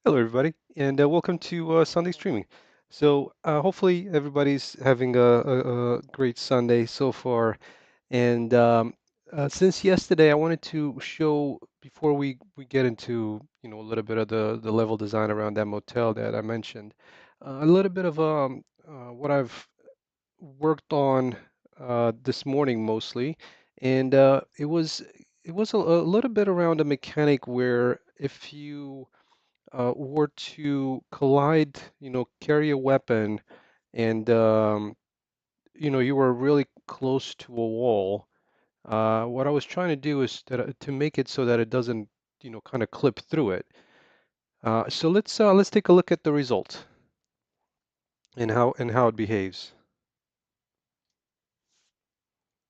Hello, everybody, and welcome to Sunday Streaming. Hopefully, everybody's having a great Sunday so far. And since yesterday, I wanted to show before we get into a little bit of the level design around that motel that I mentioned, a little bit of what I've worked on this morning mostly, and it was a little bit around a mechanic where if you were to collide, carry a weapon, and you were really close to a wall. What I was trying to do is to make it so that it doesn't, kind of clip through it. So let's take a look at the result and how it behaves.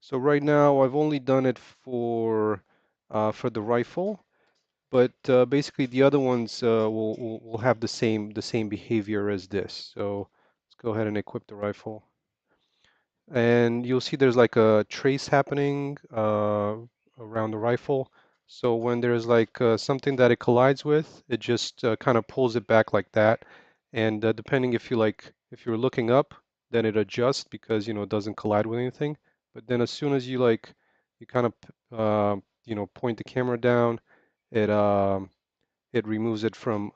So right now I've only done it for the rifle, but basically the other ones will have the same behavior as this. So let's go ahead and equip the rifle. And you'll see there's like a trace happening around the rifle. So when there's like something that it collides with, it just kind of pulls it back like that. And depending if you're looking up, then it adjusts because it doesn't collide with anything. But then as soon as you kind of point the camera down, it it removes it from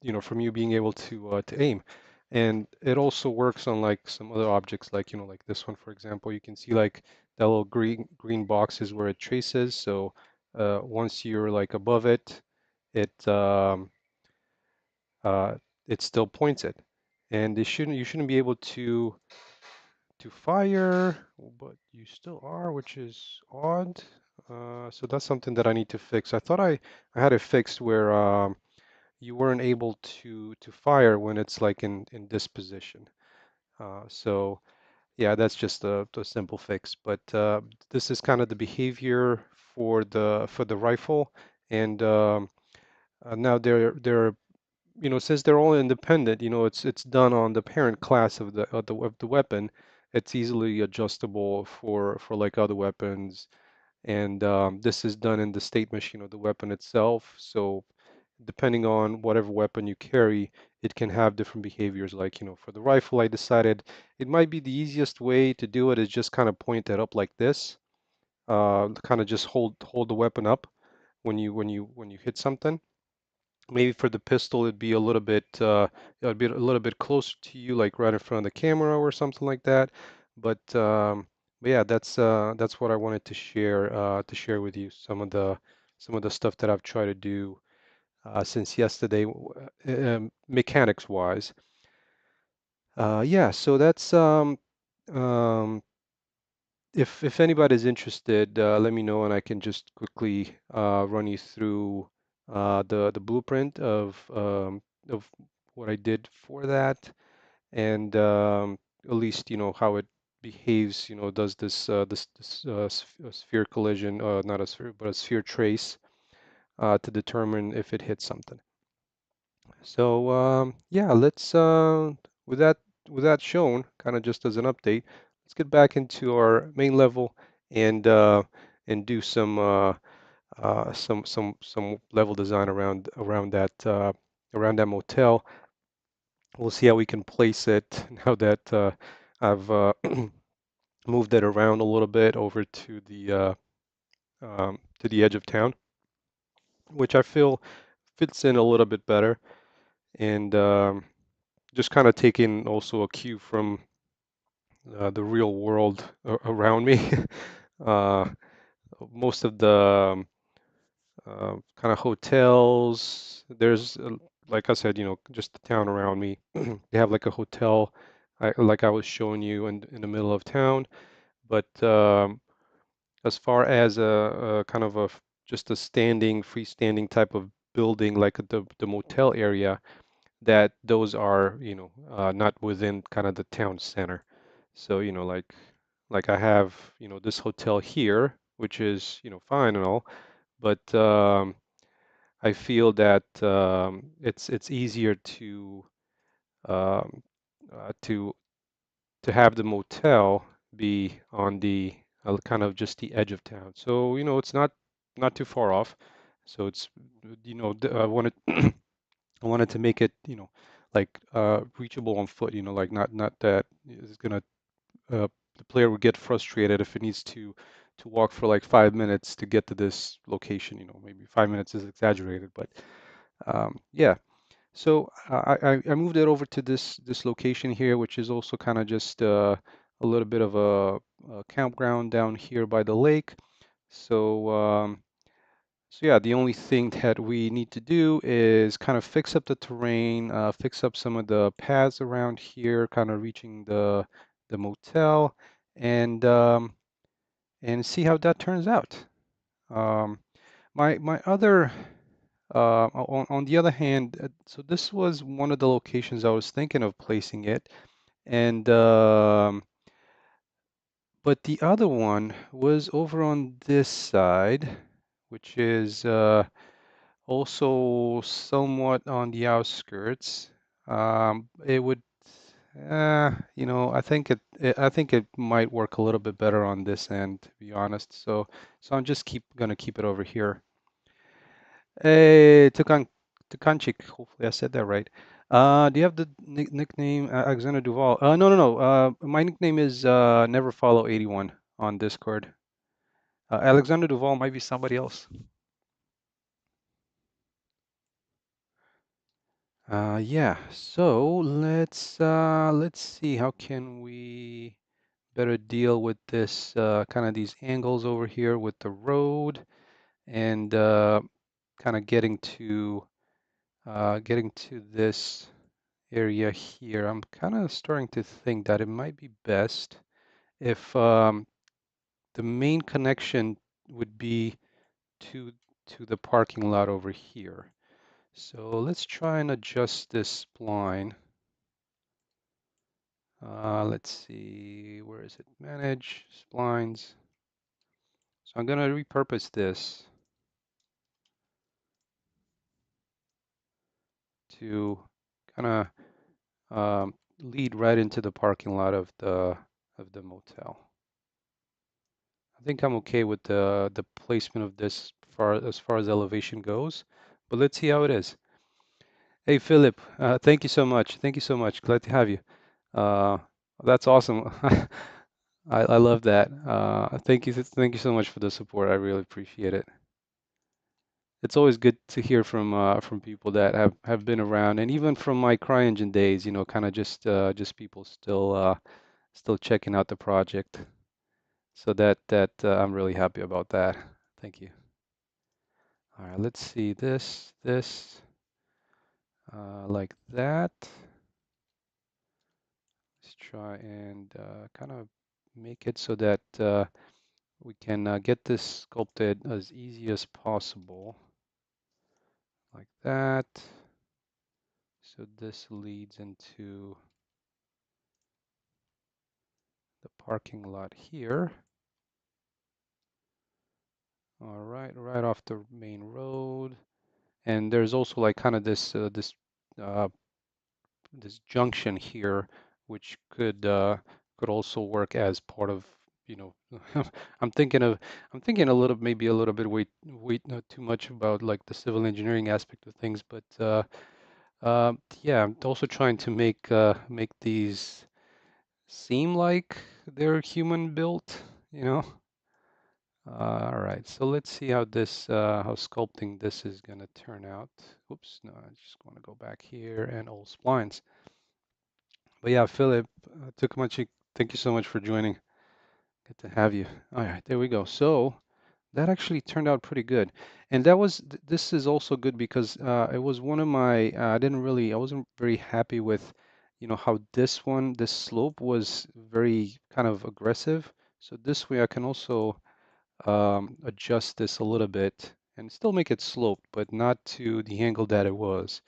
you being able to aim. And it also works on like some other objects, like like this one, for example. You can see like that little green box is where it traces. So once you're like above it, it uh, it still points it. And you shouldn't be able to fire, but you still are, which is odd. So that's something that I need to fix. I had it fixed where you weren't able to fire when it's like in this position. So yeah, that's just a simple fix. But this is kind of the behavior for the rifle, and now they're since they're all independent, it's done on the parent class of the weapon. It's easily adjustable for like other weapons, and this is done in the state machine of the weapon itself. So depending on whatever weapon you carry, it can have different behaviors. Like, for the rifle, I decided it might be the easiest way to do it is just kind of point it up like this. Kind of just hold the weapon up when you hit something. Maybe for the pistol, it'd be a little bit closer to you, like right in front of the camera or something like that. But yeah, that's what I wanted to share with you. Some of the stuff that I've tried to do since yesterday, mechanics wise. Yeah, so that's if anybody's interested, let me know and I can just quickly run you through the blueprint of what I did for that, and at least how it behaves. Does this sphere collision, not a sphere, but a sphere trace to determine if it hits something. So yeah, let's with that shown, kind of just as an update, let's get back into our main level and do some level design around that motel. We'll see how we can place it now that I've moved it around a little bit over to the edge of town, which I feel fits in a little bit better. And just kind of taking also a cue from the real world around me. uh, Most of the kind of hotels, like I said, just the town around me. They have like a hotel, like I was showing you in the middle of town. But as far as a kind of just a freestanding type of building, like the motel area, that those are, not within kind of the town center. So, like I have, this hotel here, which is, fine and all, but I feel that it's easier um, to have the motel be on the kind of just the edge of town. So, it's not too far off. So it's, I wanted I wanted to make it, like reachable on foot, like not that it's gonna the player would get frustrated if it needs to walk for like 5 minutes to get to this location. Maybe 5 minutes is exaggerated, but yeah. So I moved it over to this location here, which is also kind of just a little bit of a campground down here by the lake. So so yeah, the only thing that we need to do is kind of fix up the terrain, fix up some of the paths around here, kind of reaching the motel, and see how that turns out. Um, my other on the other hand, so this was one of the locations I was thinking of placing it, and but the other one was over on this side, which is also somewhat on the outskirts. It would, I think it might work a little bit better on this end, to be honest. So I'm just gonna keep it over here. Hey, Tukanchik, hopefully I said that right. Do you have the nickname Alexander Duval? No, no, no. My nickname is Never Follow 81 on Discord. Alexander Duval might be somebody else. Yeah. So let's see how can we better deal with this kind of these angles over here with the road and kind of getting to this area here. I'm kind of starting to think that it might be best if the main connection would be to the parking lot over here. So let's try and adjust this spline. Let's see, where is it? Manage splines. So I'm going to repurpose this to kind of lead right into the parking lot of the motel. I think I'm okay with the placement of this as far as elevation goes, but let's see how it is. Hey Philip, thank you so much. Thank you so much. Glad to have you. Uh, that's awesome. I love that. Thank you so much for the support. I really appreciate it. It's always good to hear from people that have been around, and even from my CryEngine days, kind of just people still checking out the project. So that I'm really happy about that. Thank you. All right, let's see this like that. Let's try and kind of make it so that we can get this sculpted as easy as possible, like that. So this leads into the parking lot here. All right, right off the main road. And there's also like kind of uh, this junction here, which could also work as part of, you know, I'm thinking of I'm thinking a little maybe a little bit wait not too much about like the civil engineering aspect of things, but yeah, I'm also trying to make these seem like they're human built, you know. All right, so let's see how how sculpting this is gonna turn out. Oops, no, I just want to go back here and all splines. But yeah, Philip, Tukumachi, thank you so much for joining. Good to have you. All right, there we go. So that actually turned out pretty good. And this is also good because it was one of my, I wasn't very happy with, how this slope was very kind of aggressive. So this way I can also adjust this a little bit and still make it sloped, but not to the angle that it was.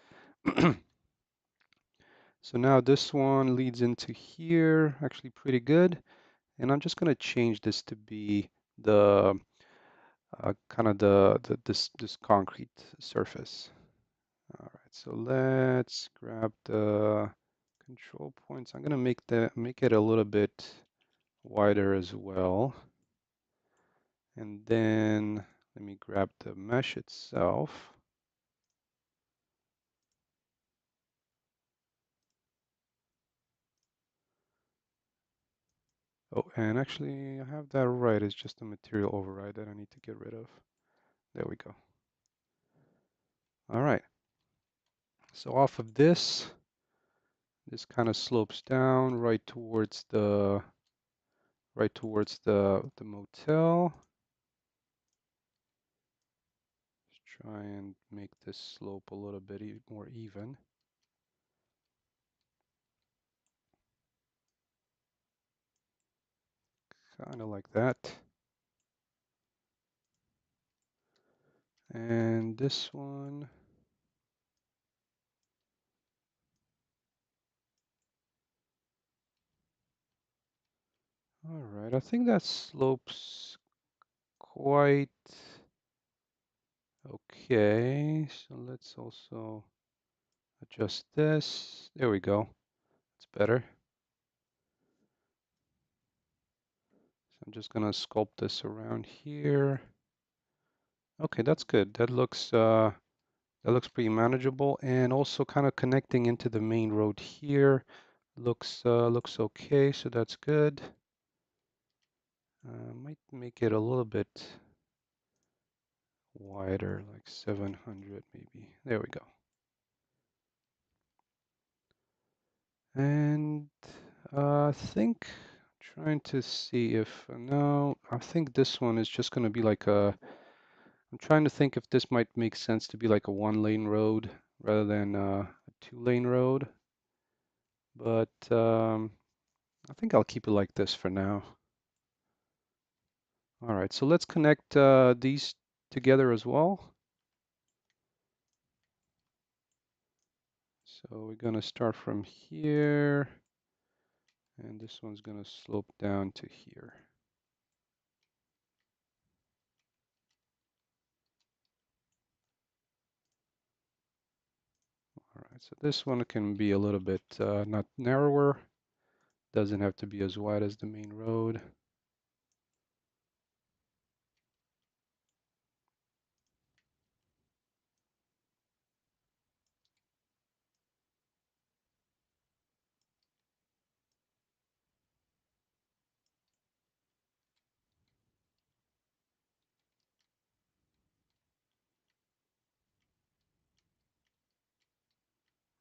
So now this one leads into here, actually pretty good. And I'm just going to change this to be the kind of this concrete surface. All right, so let's grab the control points. I'm going to make it a little bit wider as well. And then let me grab the mesh itself. Oh, and actually I have that right. It's just a material override that I need to get rid of. There we go. All right. So off of this kind of slopes down right towards the motel. Let's try and make this slope a little bit more even. Kind of like that. And this one, all right, I think that slopes quite okay. So let's also adjust this. There we go. It's better. So I'm just gonna sculpt this around here. Okay, that's good. That looks pretty manageable, and also kind of connecting into the main road here looks okay. So that's good. Might make it a little bit wider, like 700 maybe. There we go. And I think trying to see if no, I think this one is just going to be like a. I'm trying to think if this might make sense to be like a one-lane road rather than a two-lane road. But I think I'll keep it like this for now. All right, so let's connect these together as well. So we're going to start from here, and this one's going to slope down to here. All right, so this one can be a little bit not narrower, doesn't have to be as wide as the main road.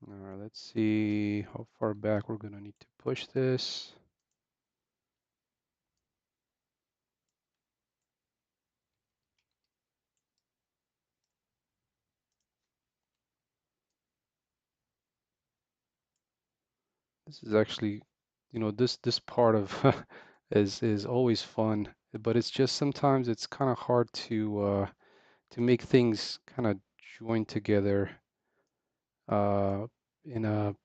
All right, let's see how far back we're going to need to push this. This is actually, this part of is always fun, but it's just sometimes it's kind of hard to make things kind of join together uh, in a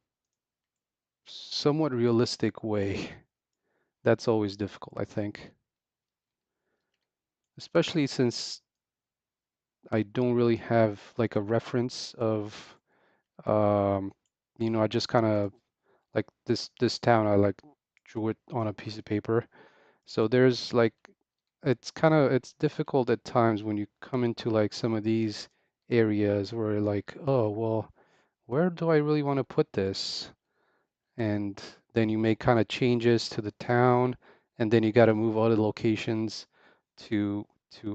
somewhat realistic way. That's always difficult, I think, especially since I don't really have like a reference of, um, I just kind of like this town. I like drew it on a piece of paper. So there's like it's difficult at times when you come into like some of these areas where like, oh well, where do I really want to put this? And then you make kind of changes to the town, and then you got to move other locations to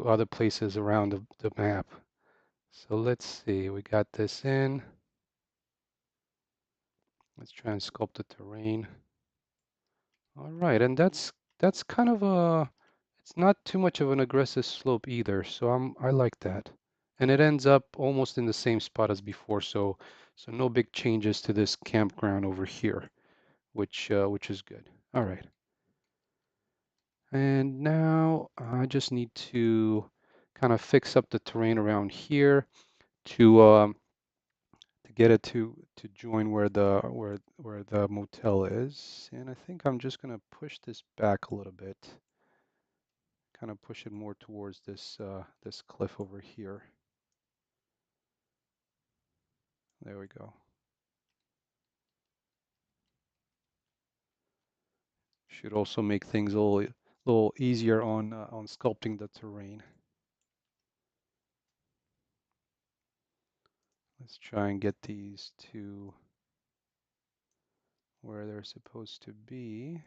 other places around the map. So let's see, we got this in. Let's try and sculpt the terrain. All right, and that's kind of it's not too much of an aggressive slope either, so I like that. And it ends up almost in the same spot as before, so no big changes to this campground over here, which is good. All right. And now I just need to kind of fix up the terrain around here to get it to join where the motel is. And I think I'm just gonna push this back a little bit, kind of push it more towards this cliff over here. There we go. Should also make things a little easier on sculpting the terrain. Let's try and get these to where they're supposed to be.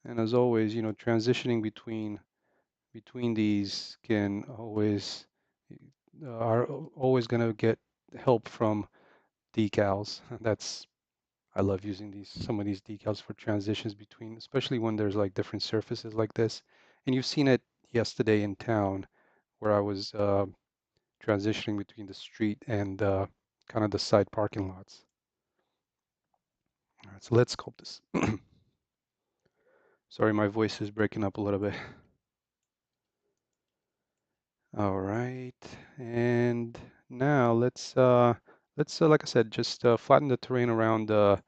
And as always, transitioning between these can always are always going to get help from decals. That's I love using some of these decals for transitions between, especially when there's like different surfaces like this. And you've seen it yesterday in town where I was transitioning between the street and kind of the side parking lots. All right, so let's sculpt this. Sorry, my voice is breaking up a little bit. All right, and now let's like I said, just flatten the terrain around the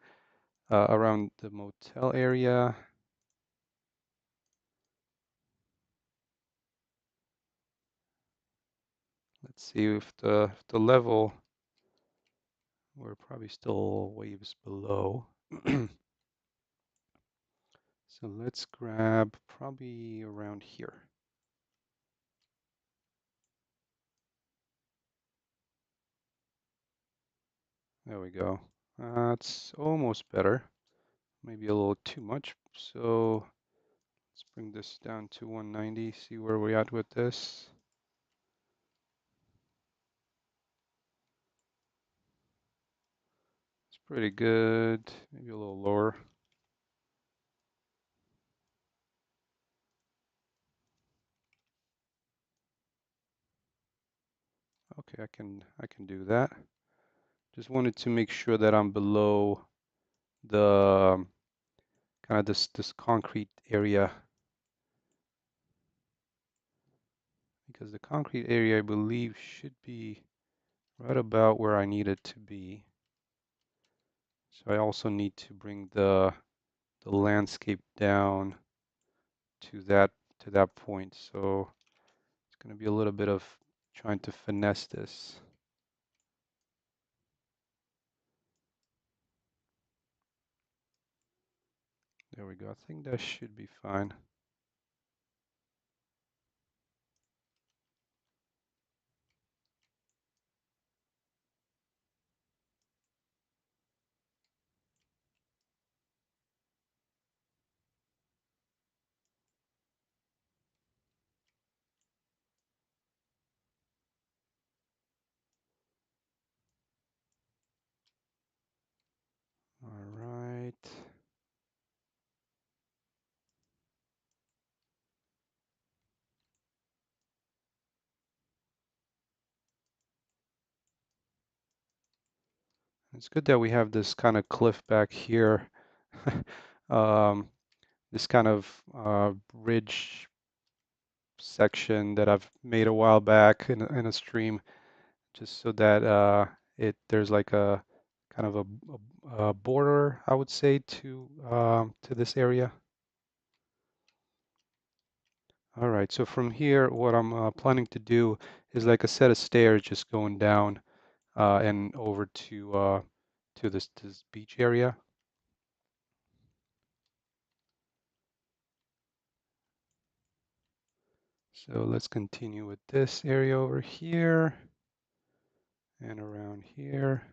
motel area. Let's see if the level, we're probably still waves below. So let's grab probably around here. There we go. That's almost better. Maybe a little too much. So let's bring this down to 190, see where we're at with this. It's pretty good. Maybe a little lower. Okay, I can do that. Just wanted to make sure that I'm below the kind of this concrete area, because the concrete area I believe should be right about where I need it to be. So I also need to bring the landscape down to that point. So it's going to be a little bit of trying to finesse this. There we go. I think that should be fine. All right. It's good that we have this kind of cliff back here. um, this kind of ridge section that I've made a while back in a stream, just so that there's like a kind of a border, I would say, to this area. All right, so from here, what I'm planning to do is like a set of stairs just going down and over to this beach area. So let's continue with this area over here and around here.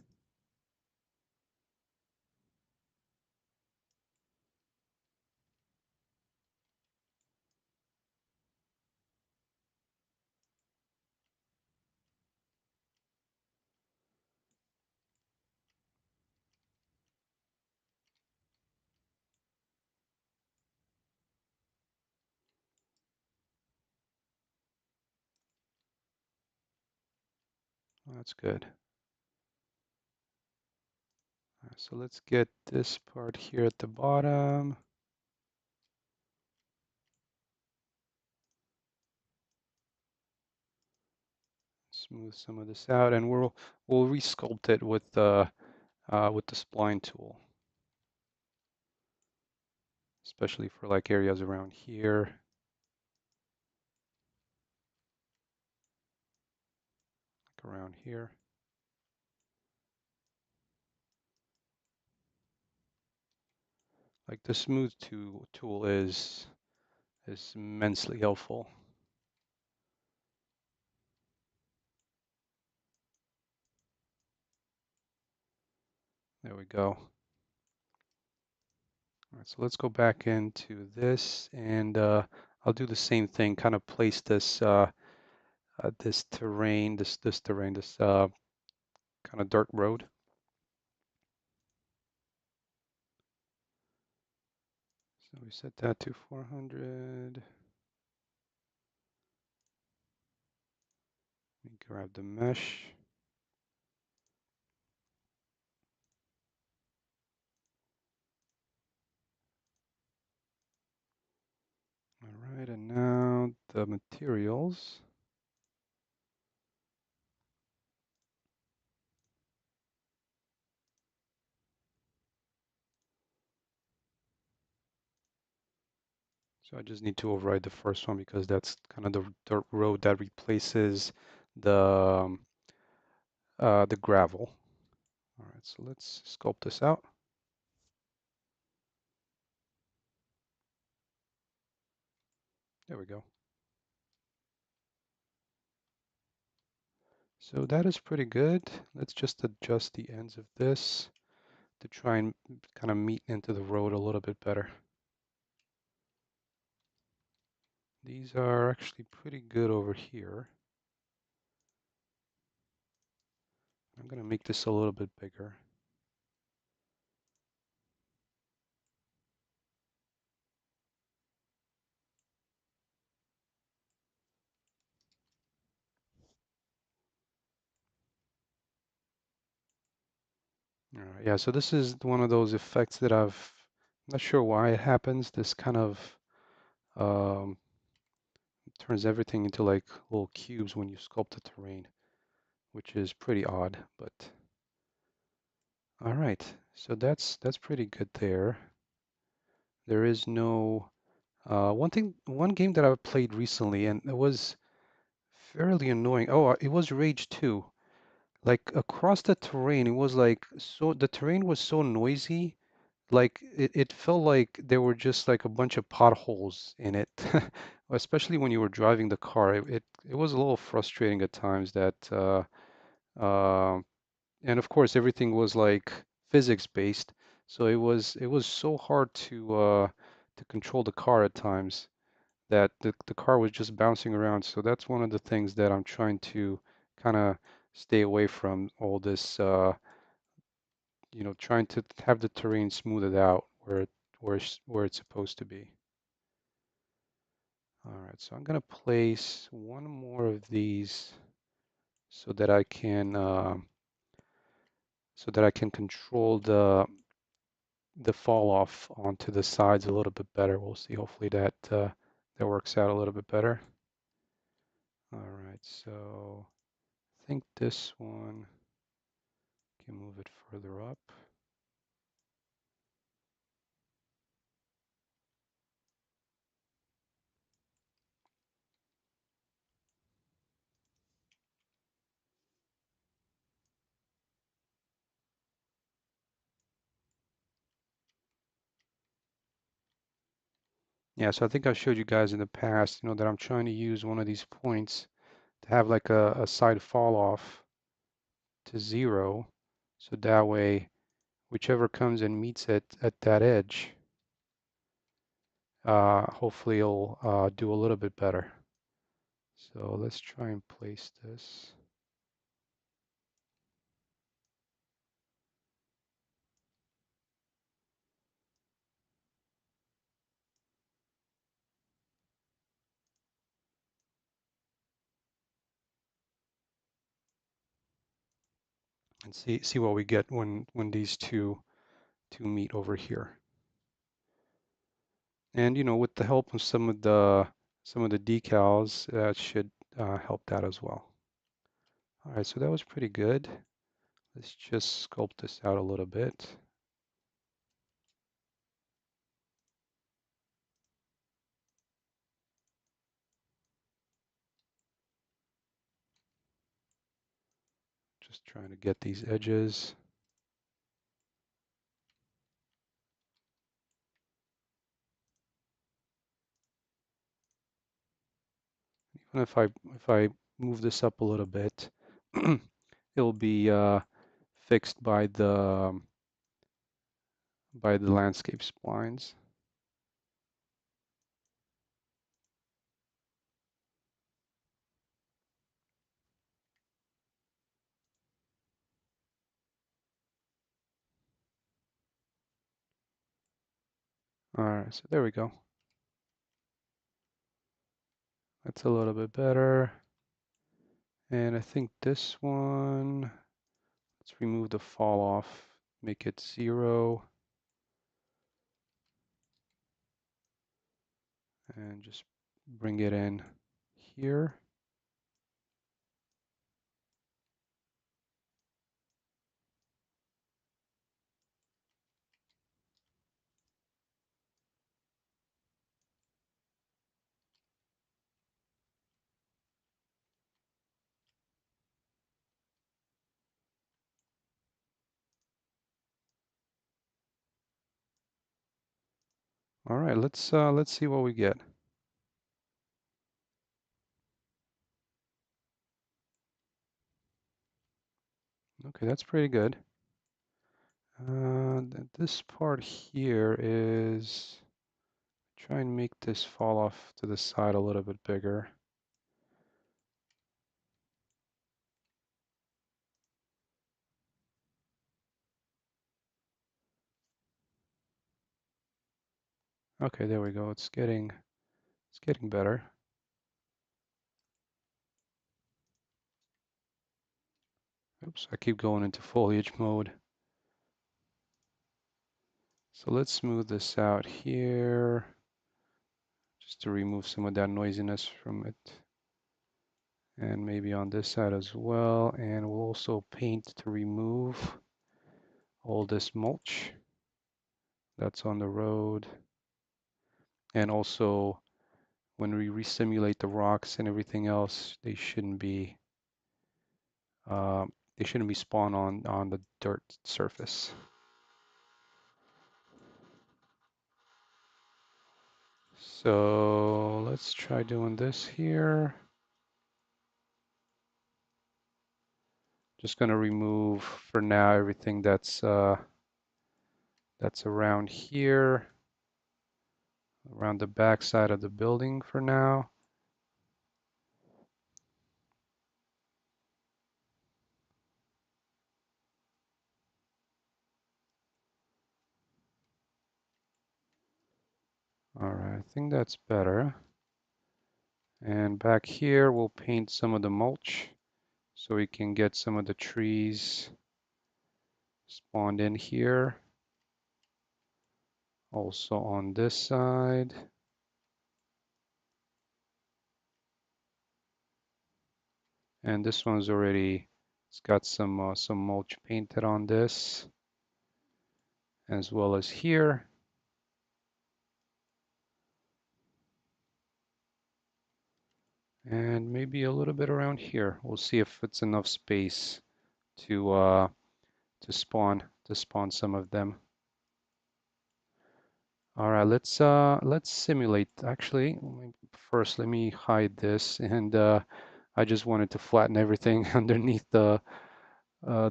That's good. So let's get this part here at the bottom. Smooth some of this out, and we'll resculpt it with the spline tool, especially for like areas around here, like around here. Like the smooth tool is immensely helpful. There we go. All right, so let's go back into this and I'll do the same thing, kind of place this this terrain, this terrain, this kind of dirt road. So we set that to 400. We grab the mesh. All right, and now the materials. So I just need to override the first one because that's kind of the dirt road that replaces the the gravel. All right, so let's sculpt this out. There we go. So that is pretty good. Let's just adjust the ends of this to try and kind of meet into the road a little bit better. These are actually pretty good over here. I'm going to make this a little bit bigger. All right, yeah, so this is one of those effects that I'm not sure why it happens. This kind of um, turns everything into like little cubes when you sculpt the terrain, which is pretty odd, but all right. So that's pretty good there. There is no one game that I've played recently, and it was fairly annoying. Oh, it was Rage 2. Like across the terrain, it was like so the terrain was so noisy, like it felt like there were just like a bunch of potholes in it. Especially when you were driving the car. It was a little frustrating at times that uh, and of course everything was like physics based, so it was so hard to control the car at times that the car was just bouncing around. So that's one of the things that I'm trying to kind of stay away from all this, trying to have the terrain smoothed out where it's supposed to be. All right, so I'm gonna place one more of these so that I can control the fall off onto the sides a little bit better. We'll see. Hopefully that works out a little bit better. All right, so I think this one can move it further up. Yeah, so I think I showed you guys in the past, that I'm trying to use one of these points to have like a side fall off to 0. So that way, whichever comes and meets it at that edge, hopefully it'll do a little bit better. So let's try and place this. And see what we get when these two meet over here. And with the help of some of the decals, that should help that as well. All right, so that was pretty good. Let's just sculpt this out a little bit. Just trying to get these edges. Even if I move this up a little bit, it'll be fixed by by the landscape splines. All right, so there we go. That's a little bit better. And I think this one, let's remove the fall off, make it 0, and just bring it in here. All right, let's see what we get. Okay, that's pretty good. This part here is, try and make this fall off to the side a little bit bigger. Okay, there we go. It's getting better. Oops, I keep going into foliage mode. So let's smooth this out here, just to remove some of that noisiness from it. And maybe on this side as well. And we'll also paint to remove all this mulch that's on the road. And also, when we resimulate the rocks and everything else, uh, they shouldn't be spawned on the dirt surface. So let's try doing this here. Just going to remove for now everything that's around here, around the back side of the building for now. All right, I think that's better. And back here, we'll paint some of the mulch so we can get some of the trees spawned in here. Also on this side. And this one's already, it's got some mulch painted on this, as well as here. And maybe a little bit around here. We'll see if it's enough space to spawn some of them. All right, let's simulate. Actually, first let me hide this, and I just wanted to flatten everything underneath the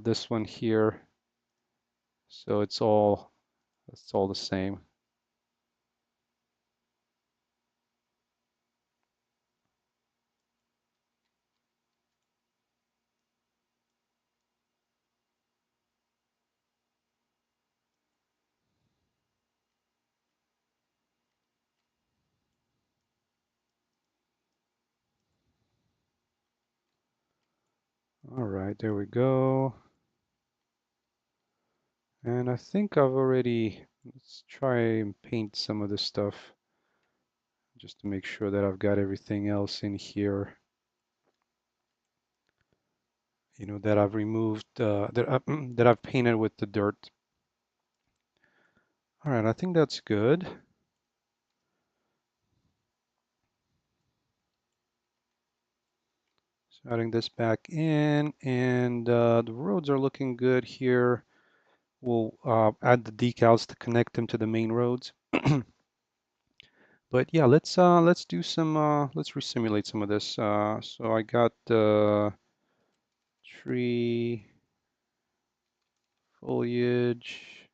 this one here, so it's all the same. All right, there we go. And I think I've already, let's try and paint some of this stuff just to make sure that I've got everything else in here, that I've removed, that I've painted with the dirt. All right, I think that's good. So adding this back in, and the roads are looking good here. We'll add the decals to connect them to the main roads. But yeah, let's do some let's resimulate some of this. So I got the tree foliage,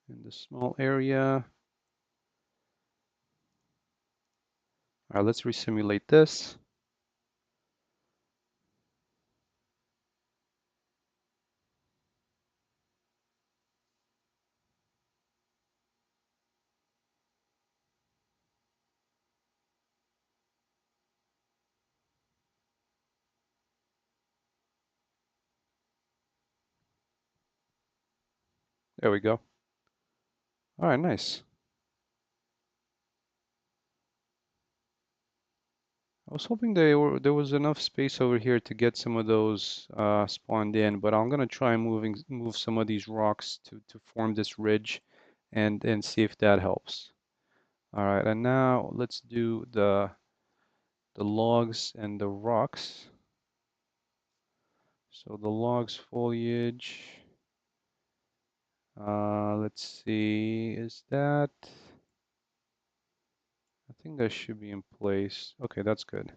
in the small area. All right, let's resimulate this. There we go. All right, nice. I was hoping there was enough space over here to get some of those spawned in, but I'm gonna try and move some of these rocks to form this ridge and see if that helps. All right, and now let's do the logs and the rocks. So the logs foliage, let's see, is that, I think that should be in place. Okay, that's good.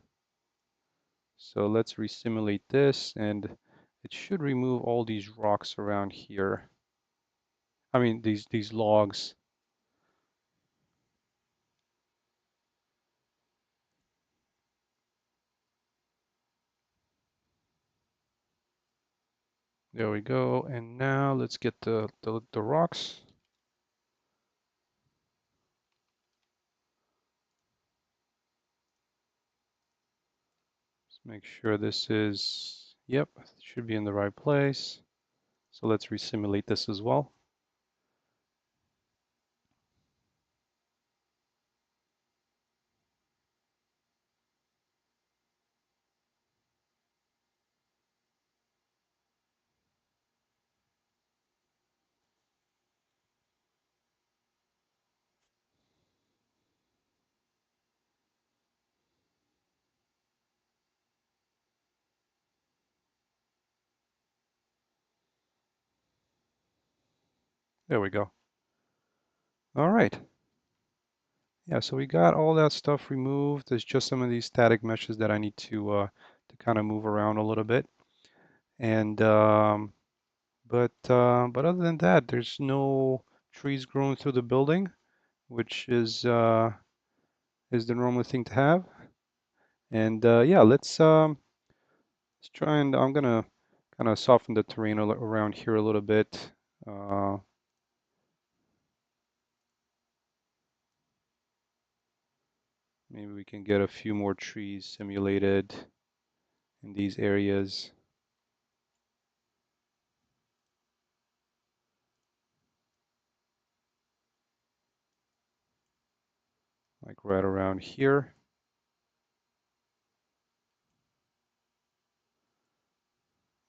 So let's resimulate this and it should remove all these rocks around here. I mean, these logs. There we go. And now let's get the rocks. Let's make sure this is, yep, should be in the right place. So let's resimulate this as well. There we go. All right. Yeah, so we got all that stuff removed. There's just some of these static meshes that I need to kind of move around a little bit. And but other than that, there's no trees growing through the building, which is the normal thing to have. And yeah, let's try and I'm gonna kind of soften the terrain around here a little bit. Uh, Maybe we can get a few more trees simulated in these areas, like right around here.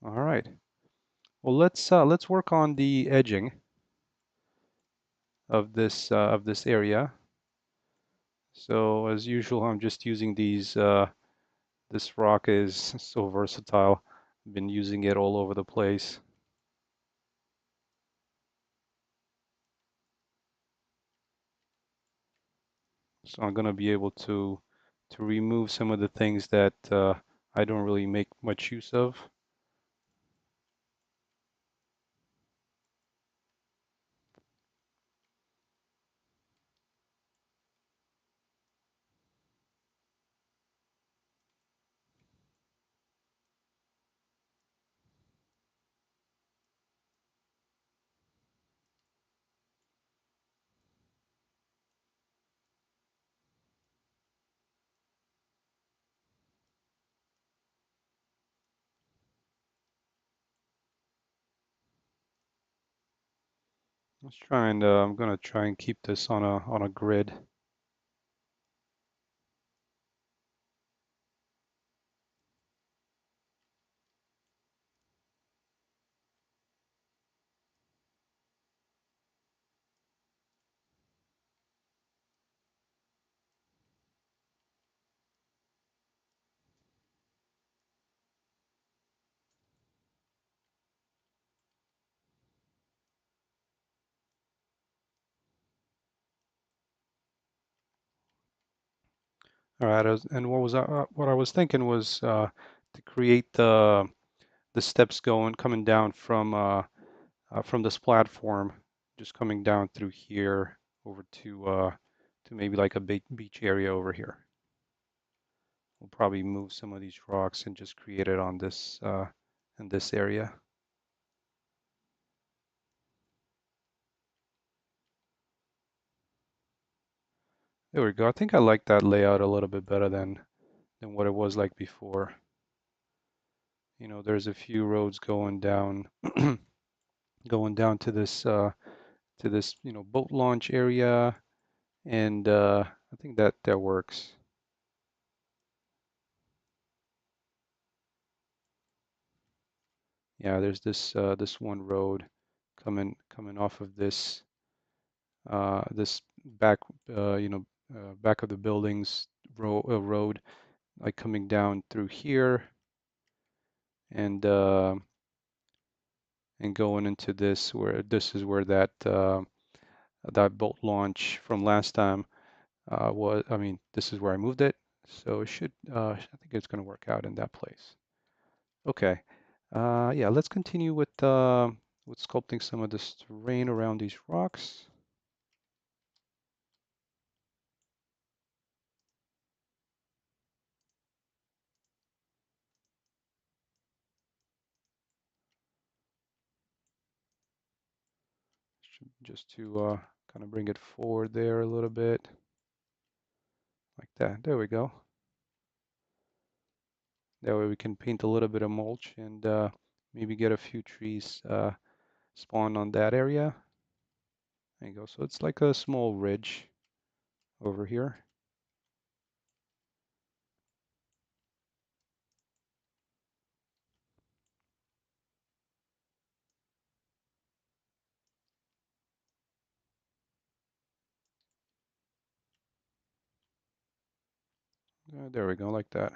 All right. Well, let's work on the edging of this area. So as usual, I'm just using these. This rock is so versatile. I've been using it all over the place. So I'm gonna be able to remove some of the things that I don't really make much use of. Let's try and I'm gonna try and keep this on a grid. All right, and what I was thinking was to create the steps going coming down from this platform. just coming down through here over to maybe like a beach area over here. We'll probably move some of these rocks and just create it on this in this area. There we go. I think I like that layout a little bit better than what it was like before. You know, there's a few roads going down going down to this, you know, boat launch area, and I think that that works. Yeah, there's this one road coming off of this back you know back of the buildings road, like coming down through here and going into this, where this is where that boat launch from last time was. I mean, this is where I moved it, so it should I think it's going to work out in that place. Okay, yeah, let's continue with sculpting some of this terrain around these rocks. Just to kind of bring it forward there a little bit, like that. There we go. That way we can paint a little bit of mulch and maybe get a few trees spawn on that area. There you go. So it's like a small ridge over here. There we go, like that.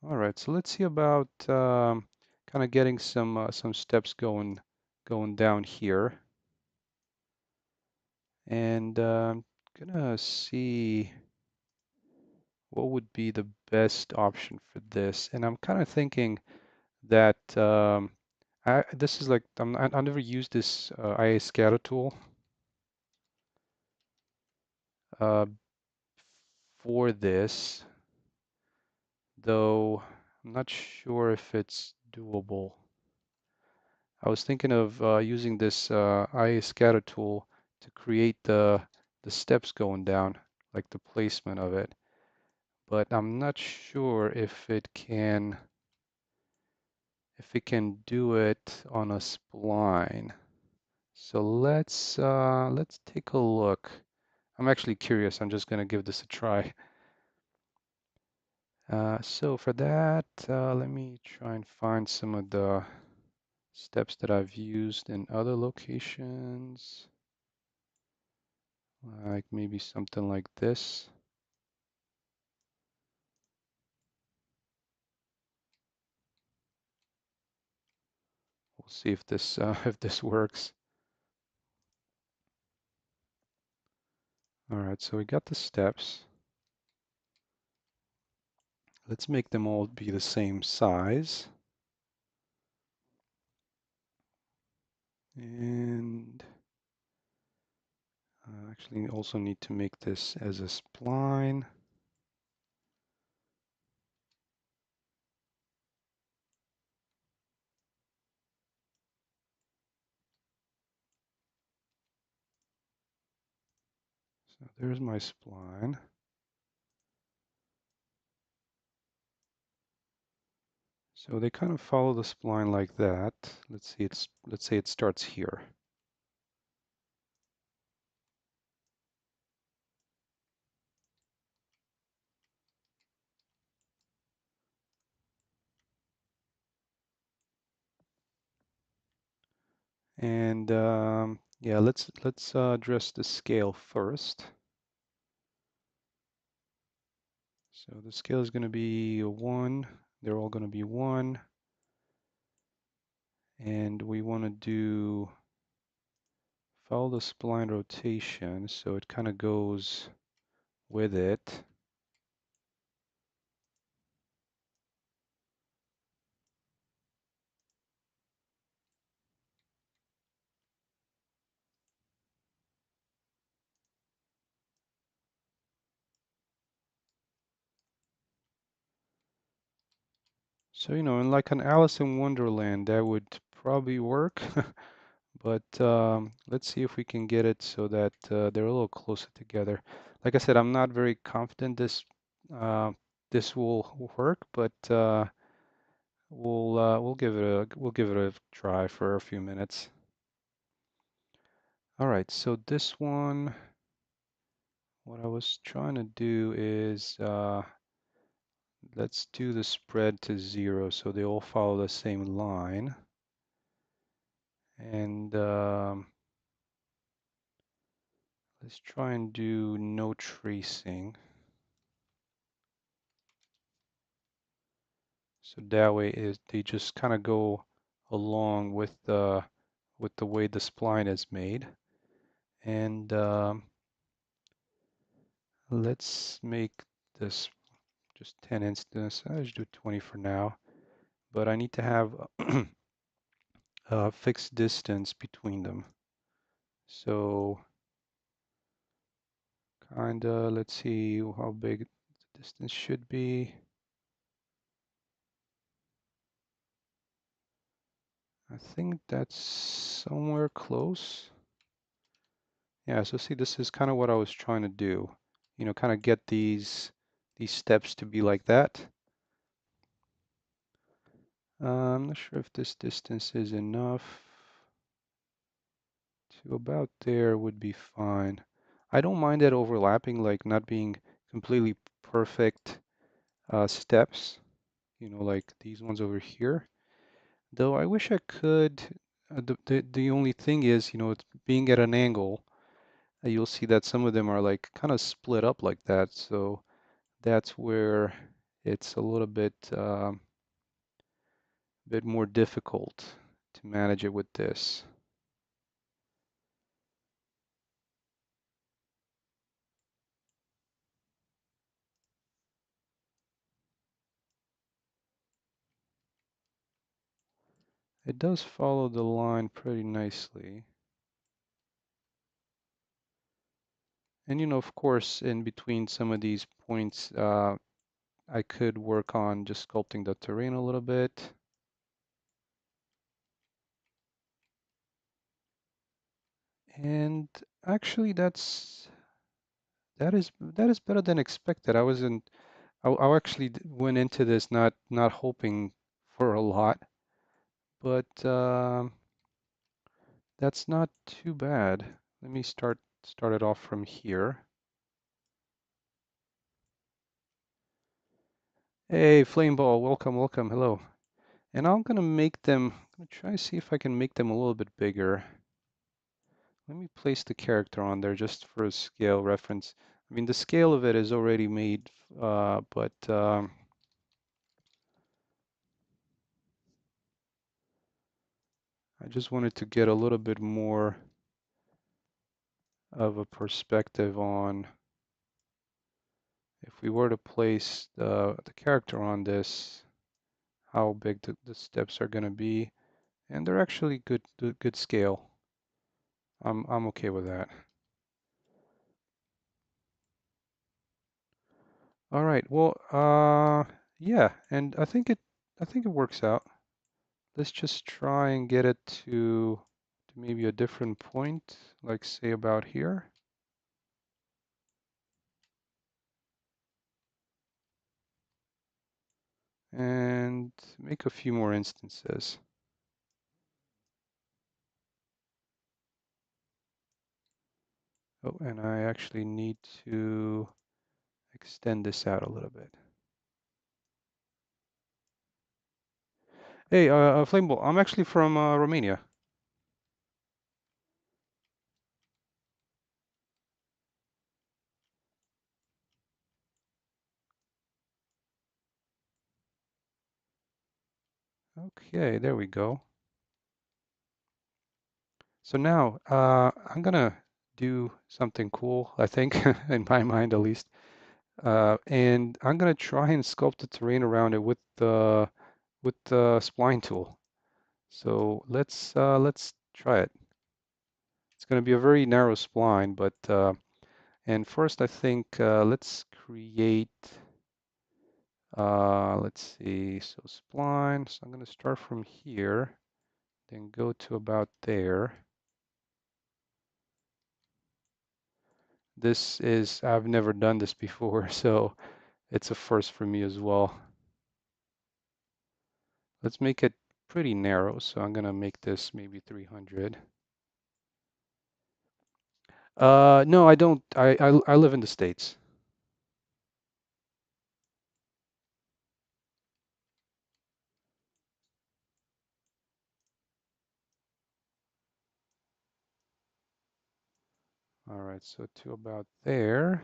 All right, so let's see about kind of getting some steps going down here, and I'm gonna see what would be the best option for this. And I'm kind of thinking that this is like I never used this IA scatter tool uh, for this, though I'm not sure if it's doable. I was thinking of using this IA scatter tool to create the steps going down, like the placement of it, but I'm not sure if it can do it on a spline. So let's take a look. I'm actually curious. I'm just gonna give this a try. So for that, let me try and find some of the steps that I've used in other locations, like maybe something like this. We'll see if this if this works. All right, so we got the steps. Let's make them all be the same size. And actually also need to make this as a spline. So there's my spline. So they kind of follow the spline like that. Let's say it starts here. And yeah, let's address the scale first. So the scale is going to be a 1. They're all going to be 1. And we want to do follow the spline rotation, so it kind of goes with it. So, in like an Alice in Wonderland, that would probably work. But let's see if we can get it so that they're a little closer together. Like I said, I'm not very confident uh, this will work, but we'll give it a try for a few minutes. All right, so this one, what I was trying to do is let's do the spread to 0 so they all follow the same line. And let's try and do no tracing. So that way they just kind of go along with the way the spline is made. And let's make this just 10 instances. I'll just do 20 for now. But I need to have a fixed distance between them. So kinda, let's see how big the distance should be. I think that's somewhere close. Yeah, so see, this is kind of what I was trying to do. Kind of get these steps to be like that. I'm not sure if this distance is enough. To about there would be fine. I don't mind that overlapping, like not being completely perfect steps, like these ones over here. Though I wish I could. The only thing is, it's being at an angle, you'll see that some of them are like kind of split up like that. So that's where it's a little bit more difficult to manage it with this. It does follow the line pretty nicely. And of course, in between some of these points, I could work on just sculpting the terrain a little bit. And actually, that is better than expected. I actually went into this not hoping for a lot, but that's not too bad. Let me start it off from here. Hey, Flameball, welcome, welcome, hello. And I'm gonna try to see if I can make them a little bit bigger. Let me place the character on there just for a scale reference. I mean, the scale of it is already made, but I just wanted to get a little bit more of a perspective on if we were to place the character on this, how big the steps are going to be. And they're actually good scale. I'm okay with that. All right. Well, yeah, and I think it works out. Let's just try and get it to maybe a different point, like say about here. And make a few more instances. Oh, and I actually need to extend this out a little bit. Hey, Flameball, I'm actually from Romania. Okay, there we go. So now I'm gonna do something cool, I think, in my mind at least. And I'm gonna try and sculpt the terrain around it with the spline tool. So let's try it. It's gonna be a very narrow spline, but and first I think let's create Let's see. So spline. So I'm going to start from here, then go to about there. This is, I've never done this before, so it's a first for me as well. Let's make it pretty narrow. So I'm going to make this maybe 300. No, I don't. I live in the States. All right, so to about there.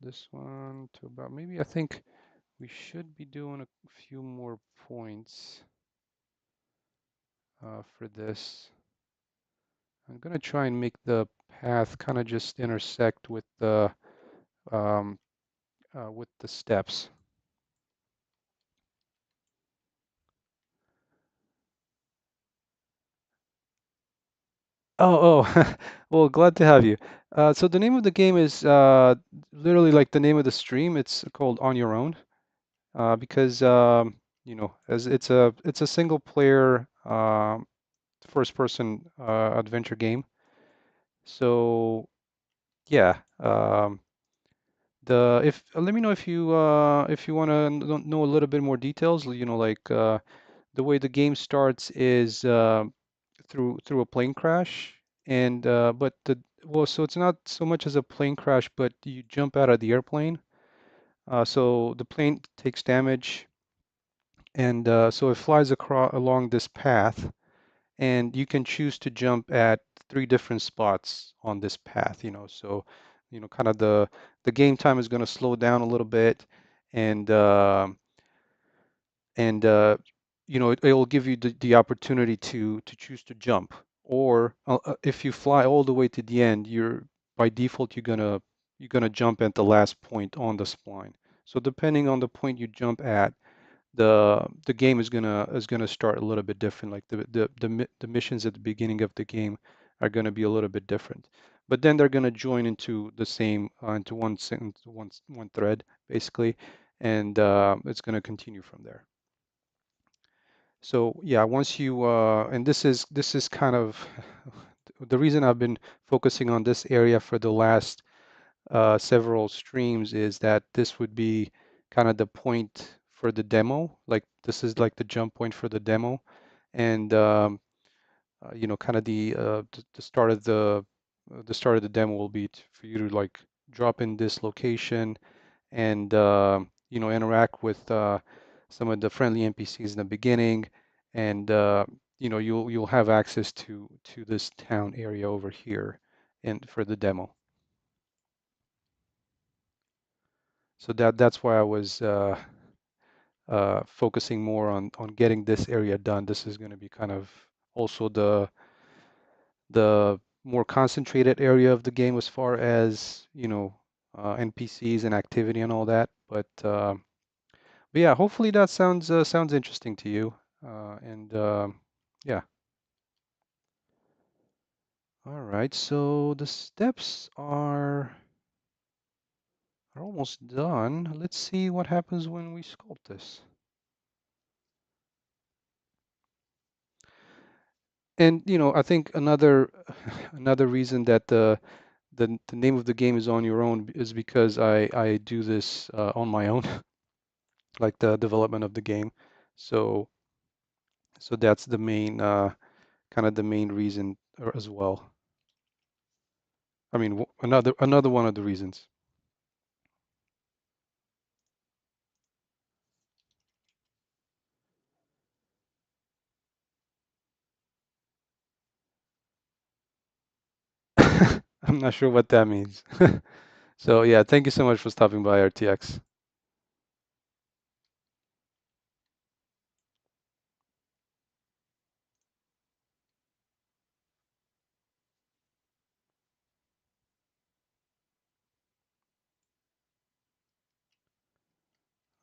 This one to about, maybe I think we should be doing a few more points for this. I'm gonna try and make the path kind of just intersect um, with the steps. Oh, well, glad to have you. So the name of the game is literally like the name of the stream. It's called On Your Own because you know, as it's a single player first person adventure game. So yeah, the if let me know if you want to know a little bit more details. You know, like the way the game starts is through a plane crash, and but the well, so it's not so much as a plane crash, but you jump out of the airplane. So the plane takes damage, and so it flies across along this path, and you can choose to jump at three different spots on this path. You know, so you know, kind of the game time is going to slow down a little bit, and and you know it will give you the opportunity to choose to jump or if you fly all the way to the end you're by default you're gonna jump at the last point on the spline, so depending on the point you jump at the game is gonna start a little bit different, like the missions at the beginning of the game are gonna be a little bit different, but then they're gonna join into the same into one thread basically, and it's gonna continue from there. So yeah, once you and this is kind of the reason I've been focusing on this area for the last several streams is that this would be kind of the point for the demo. Like this is like the jump point for the demo, and you know, kind of the start of the start of the demo will be for you to like drop in this location and you know interact with some of the friendly NPCs in the beginning, and you know you'll have access to this town area over here, and for the demo. So that's why I was focusing more on getting this area done. This is going to be kind of also the more concentrated area of the game as far as you know NPCs and activity and all that, but yeah, hopefully that sounds interesting to you. And yeah, all right. So the steps are almost done. Let's see what happens when we sculpt this. And you know, I think another another reason that the name of the game is On Your Own is because I do this on my own, like the development of the game. So so that's the main kind of the main reason as well. I mean, another one of the reasons. I'm not sure what that means. So yeah, thank you so much for stopping by RTX.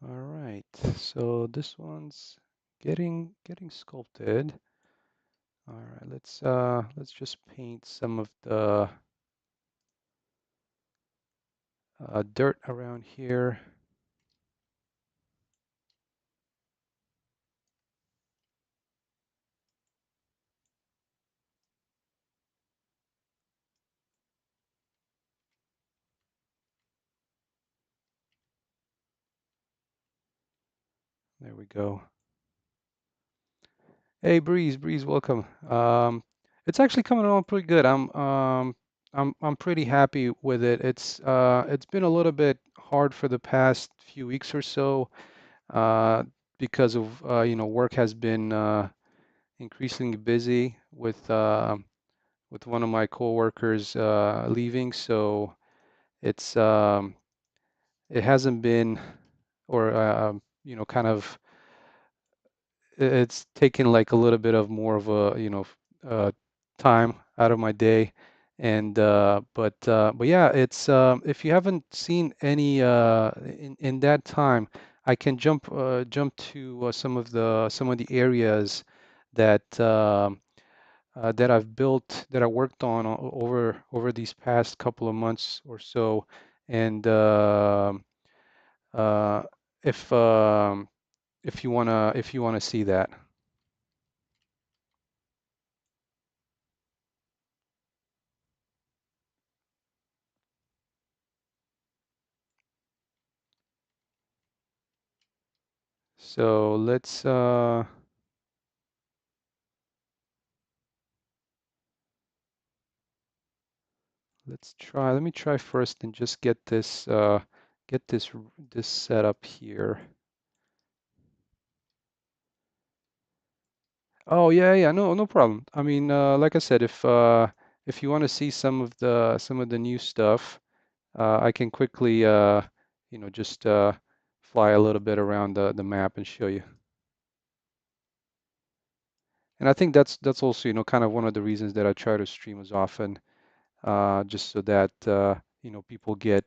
All right, so this one's getting sculpted. All right, let's just paint some of the dirt around here. There we go. Hey, Breeze, welcome. It's actually coming along pretty good. I'm pretty happy with it. It's been a little bit hard for the past few weeks or so, uh, because of work has been increasingly busy with one of my coworkers leaving, so it's it hasn't been or kind of it's taken like a little bit of more of a time out of my day, and but yeah, it's if you haven't seen any in that time, I can jump to some of the areas that that I've built, that I worked on over these past couple of months or so, and uh, if if you wanna see that. So let's try. Let me try first and just get this set up here. Oh yeah, yeah, no problem. I mean, like I said, if you want to see some of the new stuff, I can quickly just fly a little bit around the map and show you. And I think that's also, kind of one of the reasons that I try to stream as often, just so that people can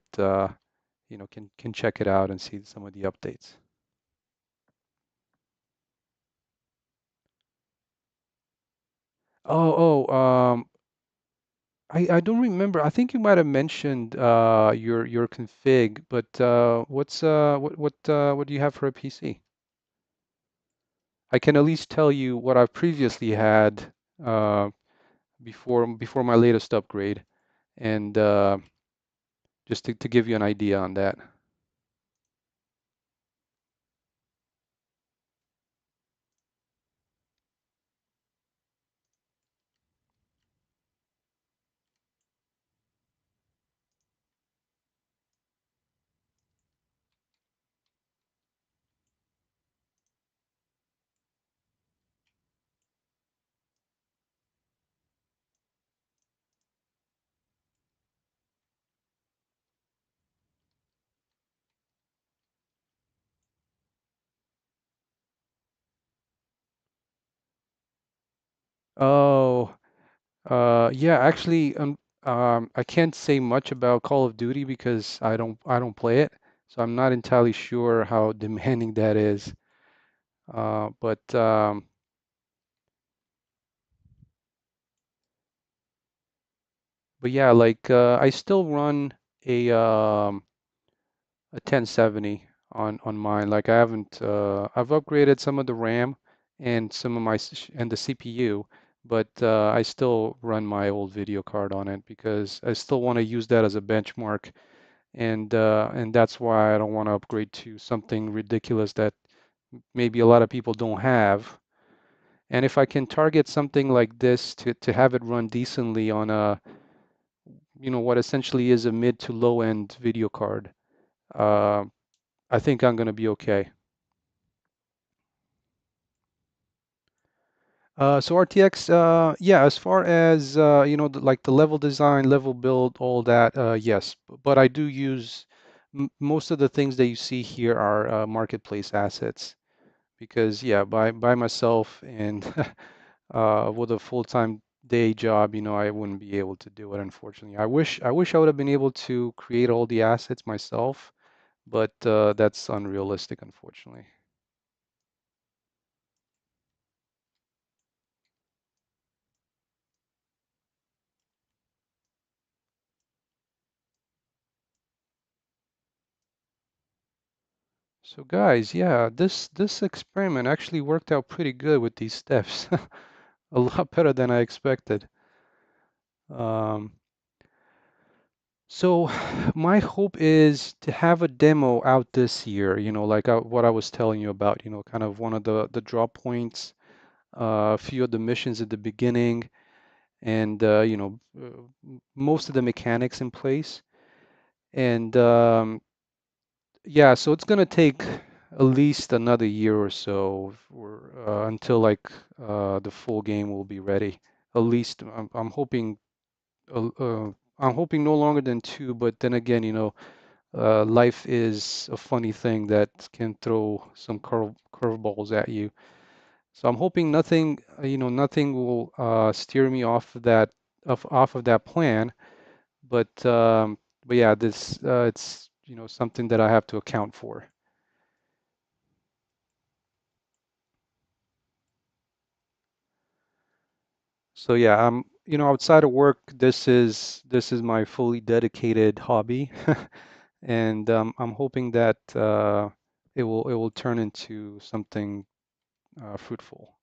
check it out and see some of the updates. I don't remember. I think you might have mentioned your config, but what do you have for a PC? I can at least tell you what I've previously had uh, before my latest upgrade, and just to give you an idea on that. Oh, yeah, actually, I can't say much about Call of Duty because I don't play it, so I'm not entirely sure how demanding that is. But yeah, like I still run a 1070 on mine. Like I've upgraded some of the RAM and some of and the CPU, but I still run my old video card on it because I still want to use that as a benchmark, and that's why I don't want to upgrade to something ridiculous that maybe a lot of people don't have. And if I can target something like this to have it run decently on what essentially is a mid to low end video card, uh, I think I'm going to be okay. So RTX, yeah, as far as like the level design, level build, all that, yes. But I do use most of the things that you see here are marketplace assets because, yeah, by myself and with a full-time day job, I wouldn't be able to do it, unfortunately. I wish I would have been able to create all the assets myself, but that's unrealistic, unfortunately. So guys, yeah, this experiment actually worked out pretty good with these steps. A lot better than I expected. Um, so my hope is to have a demo out this year, like what I was telling you about, kind of one of the drop points, a few of the missions at the beginning, and most of the mechanics in place. And yeah, so it's gonna take at least another year or so until like the full game will be ready. At least uh, uh, I'm hoping no longer than two, but then again, life is a funny thing that can throw some curveballs at you. So I'm hoping nothing will steer me off of that plan. But yeah, this it's something that I have to account for. So yeah, outside of work, this is my fully dedicated hobby, and I'm hoping that it will turn into something fruitful.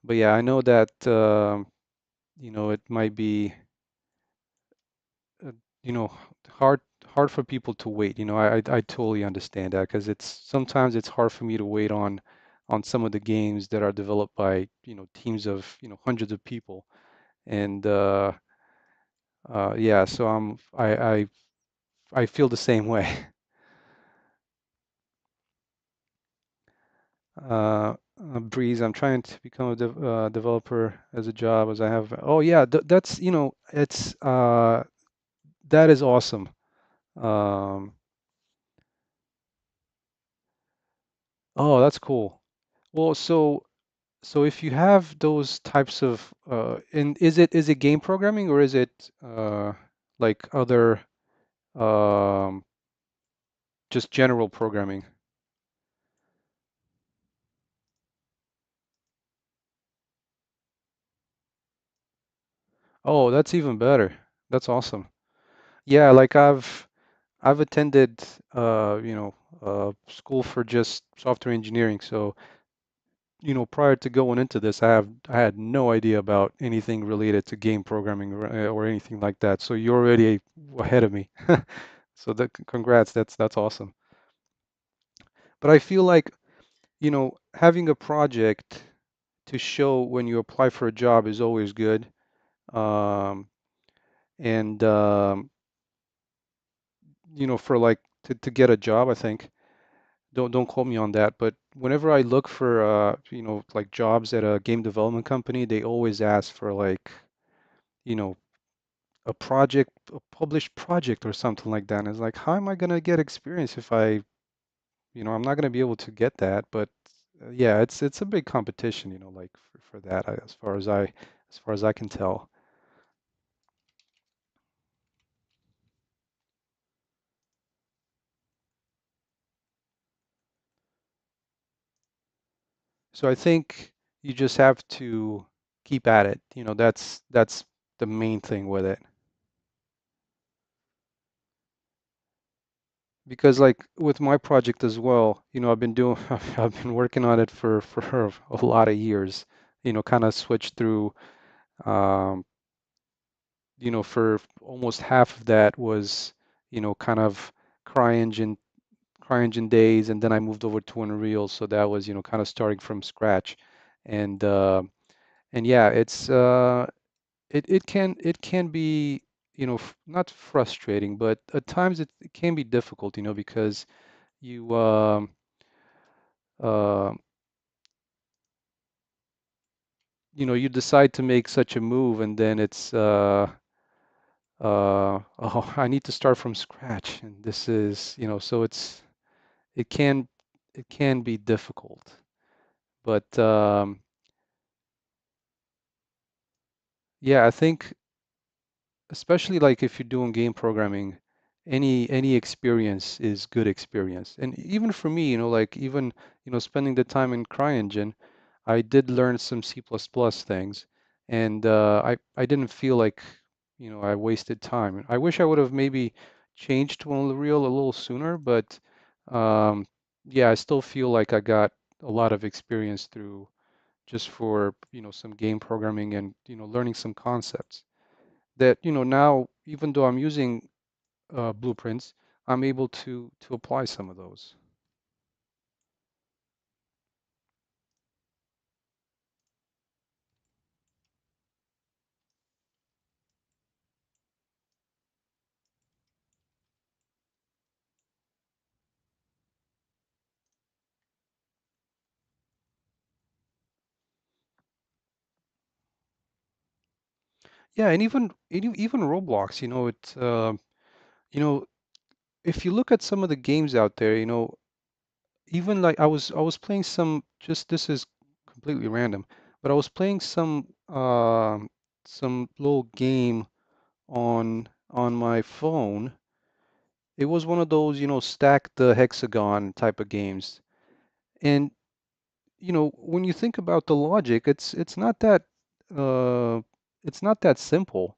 But yeah, I know that it might be uh, you know hard hard for people to wait. I totally understand that because sometimes it's hard for me to wait on some of the games that are developed by teams of hundreds of people. And yeah, so I feel the same way. Breeze, I'm trying to become a developer as a job as I have. Oh yeah, that's it's that is awesome. Um, oh, that's cool. Well, so if you have those types of and is it game programming or is it like other um, just general programming? Oh, that's even better. That's awesome. Yeah, like I've attended school for just software engineering. So, prior to going into this, I had no idea about anything related to game programming or anything like that. So you're already ahead of me. So congrats, that's awesome. But I feel like, having a project to show when you apply for a job is always good. Um, and for like to get a job, I think. Don't quote me on that, but whenever I look for like jobs at a game development company, they always ask for like, you know, a published project or something like that. And it's like, how am I gonna get experience if I'm not gonna be able to get that. But yeah, it's a big competition, like for that as far as I can tell. So I think you just have to keep at it. That's the main thing with it. Because like with my project as well, I've been doing I've been working on it for a lot of years. Kind of switched through um, for almost half of that was, kind of CryEngine CryEngine days, and then I moved over to Unreal, so that was, kind of starting from scratch. And yeah, it can be, not frustrating, but at times it can be difficult, because you uh, you decide to make such a move and then it's oh, I need to start from scratch and this is, so it can it can be difficult. But yeah, I think especially like if you're doing game programming, any experience is good experience. And even for me, like even, spending the time in CryEngine, I did learn some C++ things, and I didn't feel like, I wasted time. I wish I would have maybe, change to Unreal a little sooner, but um, yeah, I still feel like I got a lot of experience through just for, some game programming and, learning some concepts that, now even though I'm using blueprints, I'm able to apply some of those. Yeah, and even Roblox, you know, if you look at some of the games out there, even like I was playing just this is completely random, but I was playing some little game on my phone. It was one of those, stack the hexagon type of games. And, when you think about the logic, uh it's not that simple.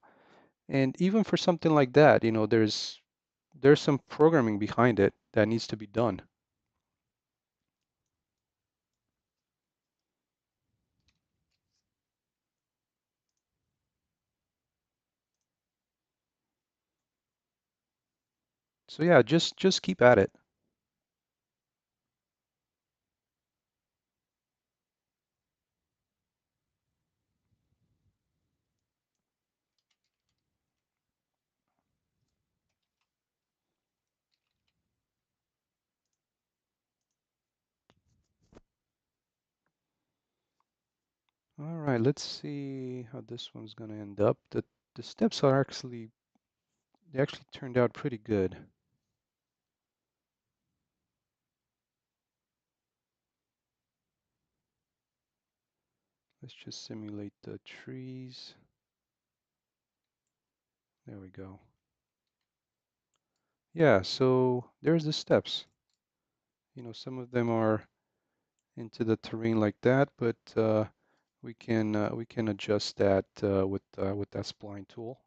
And even for something like that, there's some programming behind it that needs to be done. So yeah, just keep at it. All right, let's see how this one's going to end up. The steps are they actually turned out pretty good. Let's just simulate the trees. There we go. Yeah, so there's the steps. Some of them are into the terrain like that, but we can adjust that with that spline tool.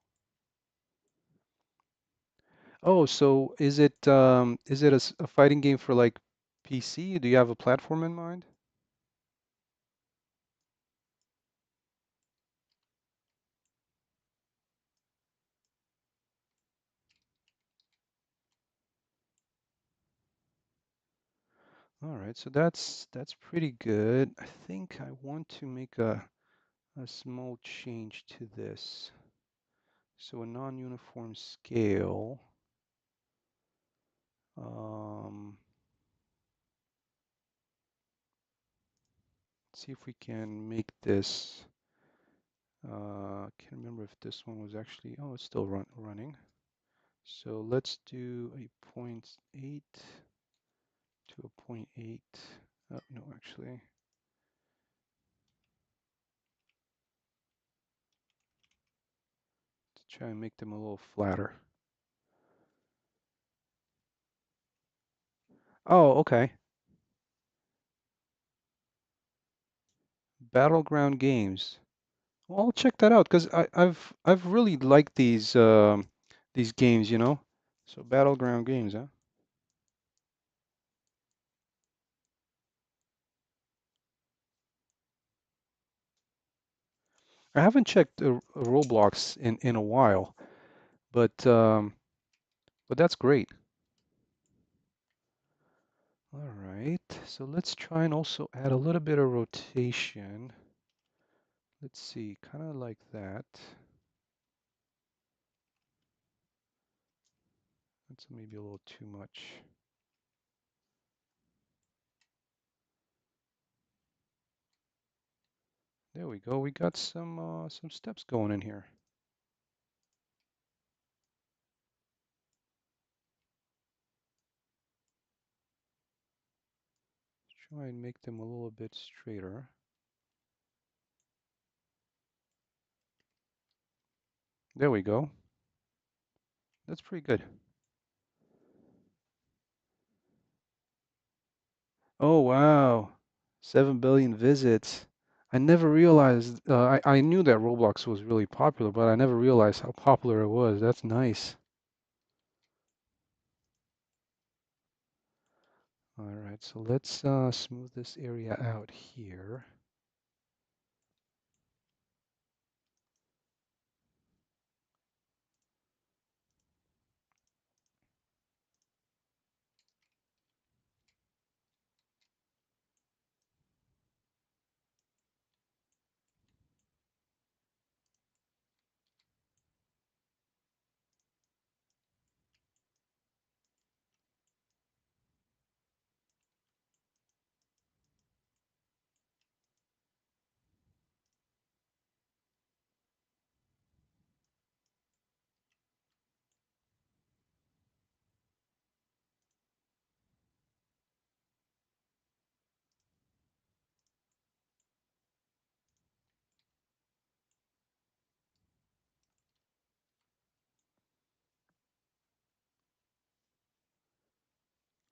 Oh, so is it a fighting game for like PC? Do you have a platform in mind? All right, so that's pretty good. I think I want to make a small change to this. So a non-uniform scale. Um, see if we can make this. Can't remember if this one was actually. Oh, it's still running. So let's do a point 0.8 to a point 0.8. No, actually. To try and make them a little flatter. Oh, okay. Battleground games. Well, I'll check that out because I've really liked these games, So Battleground games, huh? I haven't checked Roblox in a while, but that's great. All right, so let's try and also add a little bit of rotation. Let's see, kind of like that. That's maybe a little too much. There we go. We got some steps going in here. Try and make them a little bit straighter. There we go. That's pretty good. Oh, wow. 7 billion visits. I never realized, I knew that Roblox was really popular, but I never realized how popular it was. That's nice. All right, so let's smooth this area out here.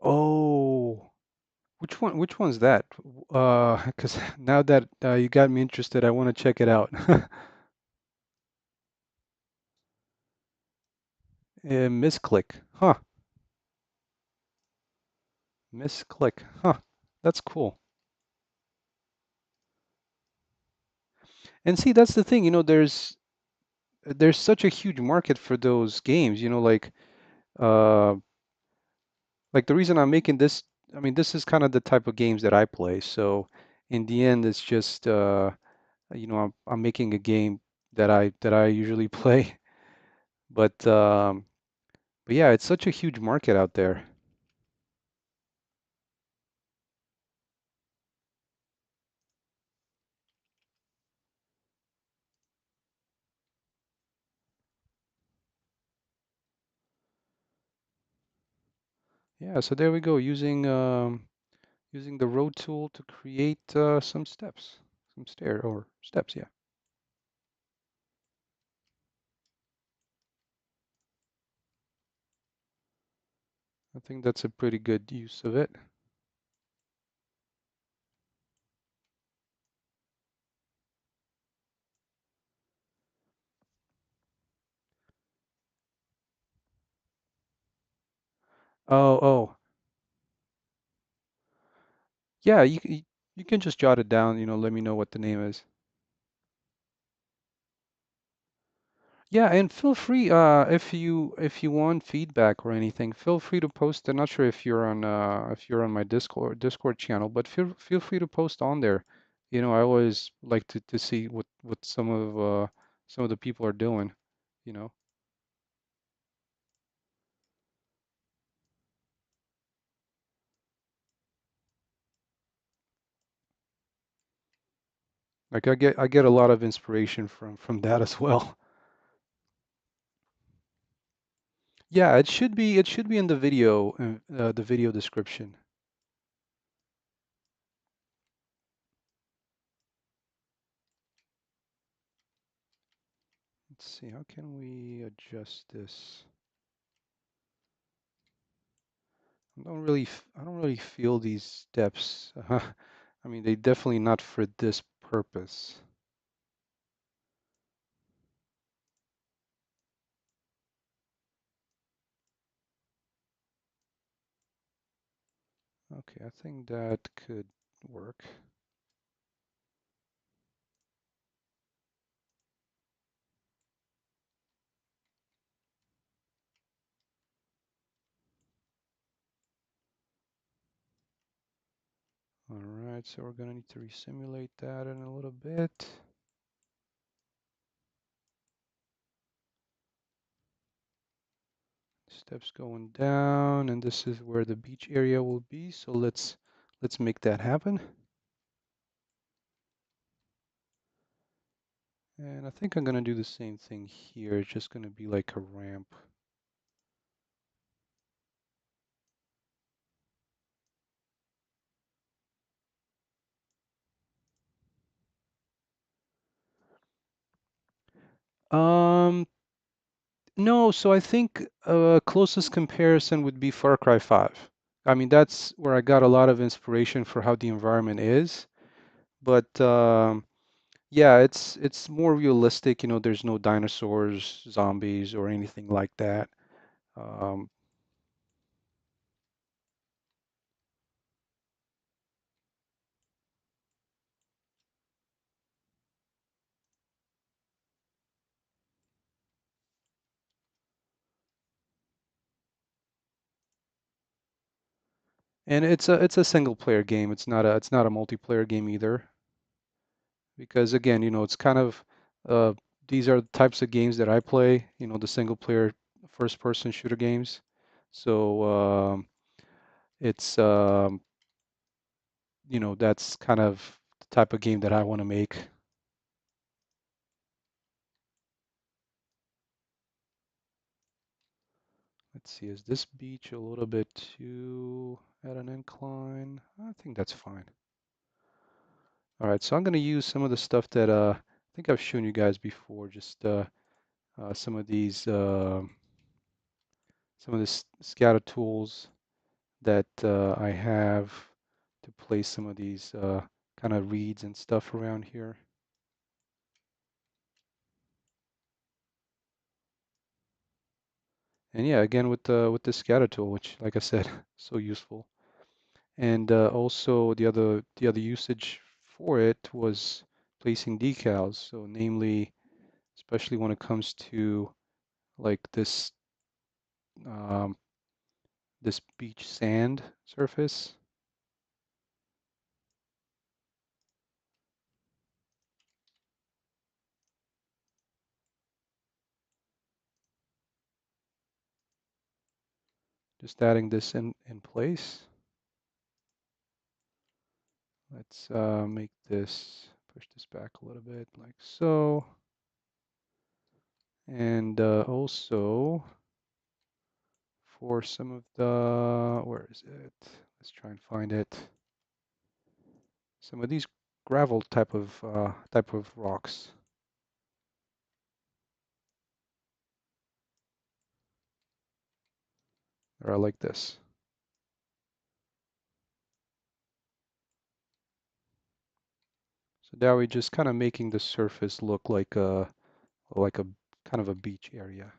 Oh, which one? Which one's that? Because now that you got me interested, I want to check it out. Misclick, huh? Misclick, huh? That's cool. And see, that's the thing, there's such a huge market for those games, uh, like the reason I'm making this, I mean, this is kind of the type of games that I play. So in the end, it's just, I'm making a game that I usually play. But but yeah, it's such a huge market out there. Yeah, so there we go, using the road tool to create some steps, some stair or steps, yeah. I think that's a pretty good use of it. Oh, oh, yeah, you can just jot it down, let me know what the name is. Yeah, and feel free if you want feedback or anything, feel free to post. I'm not sure if you're on my Discord channel, but feel free to post on there. I always like to see what some of the people are doing, you know. Like I get a lot of inspiration from that as well. Yeah, it should be in the video description. Let's see, how can we adjust this? I don't really feel these steps. I mean, they definitely not for this purpose. Okay, I think that could work. All right, so we're gonna need to resimulate that in a little bit. Steps going down, and this is where the beach area will be. So let's make that happen. And I think I'm gonna do the same thing here. It's just gonna be like a ramp. Um, no, so I think closest comparison would be Far Cry 5. I mean, that's where I got a lot of inspiration for how the environment is. But yeah, it's more realistic. There's no dinosaurs, zombies, or anything like that. Um, And it's a single player game. It's not a multiplayer game either. Because again, it's kind of uh, these are the types of games that I play, the single player first person shooter games. So it's that's kind of the type of game that I want to make. Let's see, is this beach a little bit too at an incline? I think that's fine. All right, so I'm going to use some of the stuff that I think I've shown you guys before, just some of these some of the scatter tools that I have to place some of these kind of reeds and stuff around here. And yeah, again with the scatter tool, which, like I said, so useful. And also the other usage for it was placing decals. So namely, especially when it comes to like um, this beach sand surface, just adding this in place. Let's make this, push this back a little bit like so. And also for some of where is it? Let's try and find it. Some of these gravel type of rocks that are like this. So now we're just kind of making the surface look like a kind of a beach area.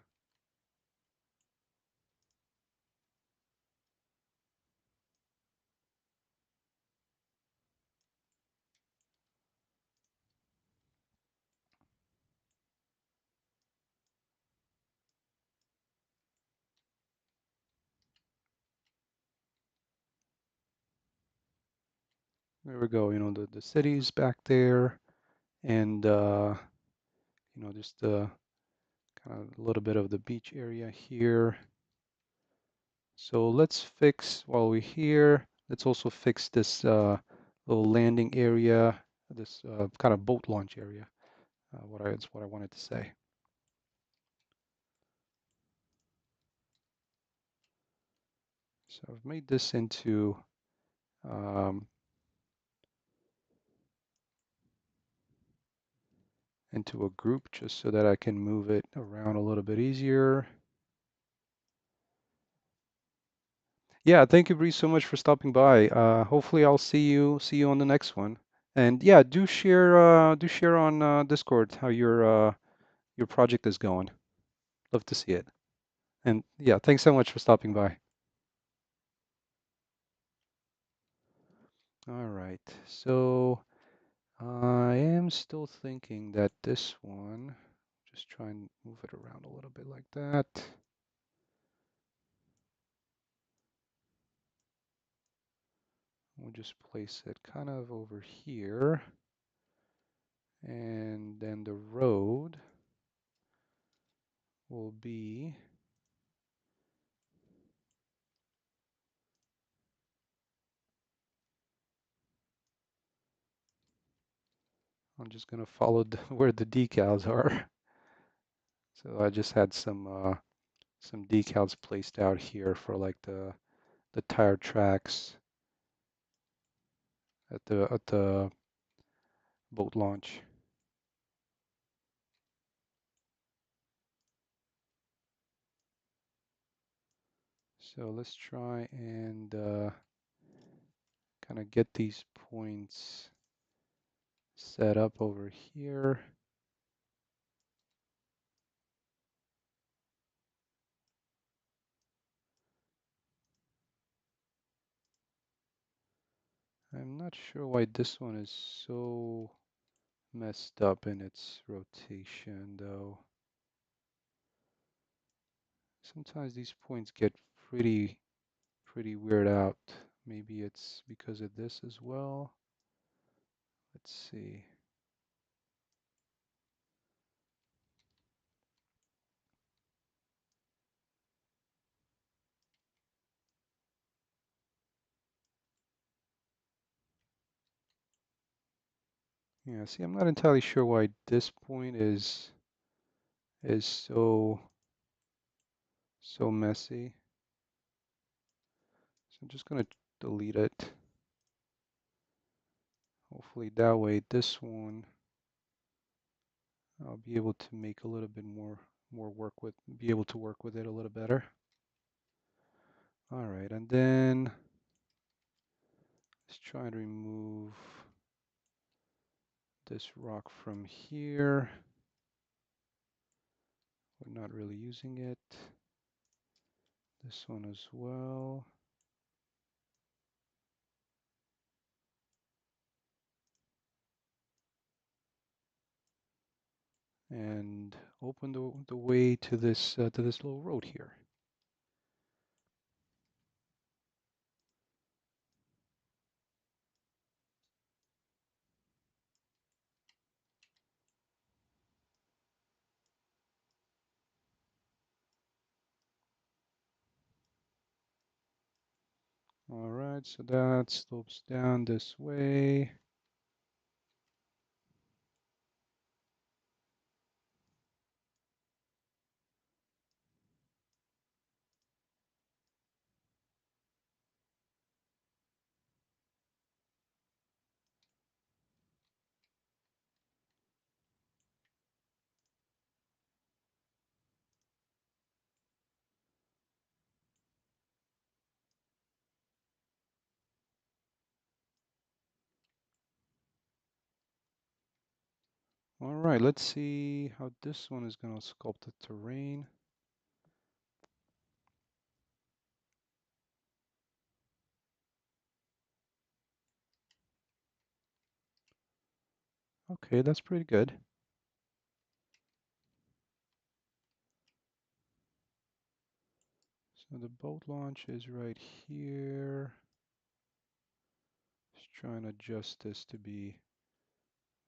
There we go. The city's back there, and just kind of a little bit of the beach area here. So let's fix while we're here. Let's also fix this little landing area, this kind of boat launch area. It's what I wanted to say. So I've made this um, into a group just so that I can move it around a little bit easier. Yeah, thank you, Bree, so much for stopping by. Hopefully, I'll see you on the next one. And yeah, do share on Discord how your project is going. Love to see it. And yeah, thanks so much for stopping by. All right, so I am still thinking that this one, just try and move it around a little bit like that. We'll just place it kind of over here. And then the road will be, I'm just going to follow where the decals are. So I just had some decals placed out here for like the tire tracks at the boat launch. So let's try and kind of get these points set up over here. I'm not sure why this one is so messed up in its rotation though. Sometimes these points get pretty weird out. Maybe it's because of this as well. Let's see. Yeah, see, I'm not entirely sure why this point is so messy. So I'm just gonna delete it. Hopefully that way this one I'll be able to make a little bit more work with, be able to work with it a little better. All right, and then let's try and remove this rock from here. We're not really using it. This one as well. And open the way to this little road here. All right, so that slopes down this way. All right, let's see how this one is going to sculpt the terrain. Okay, that's pretty good. So the boat launch is right here. Just trying to adjust this to be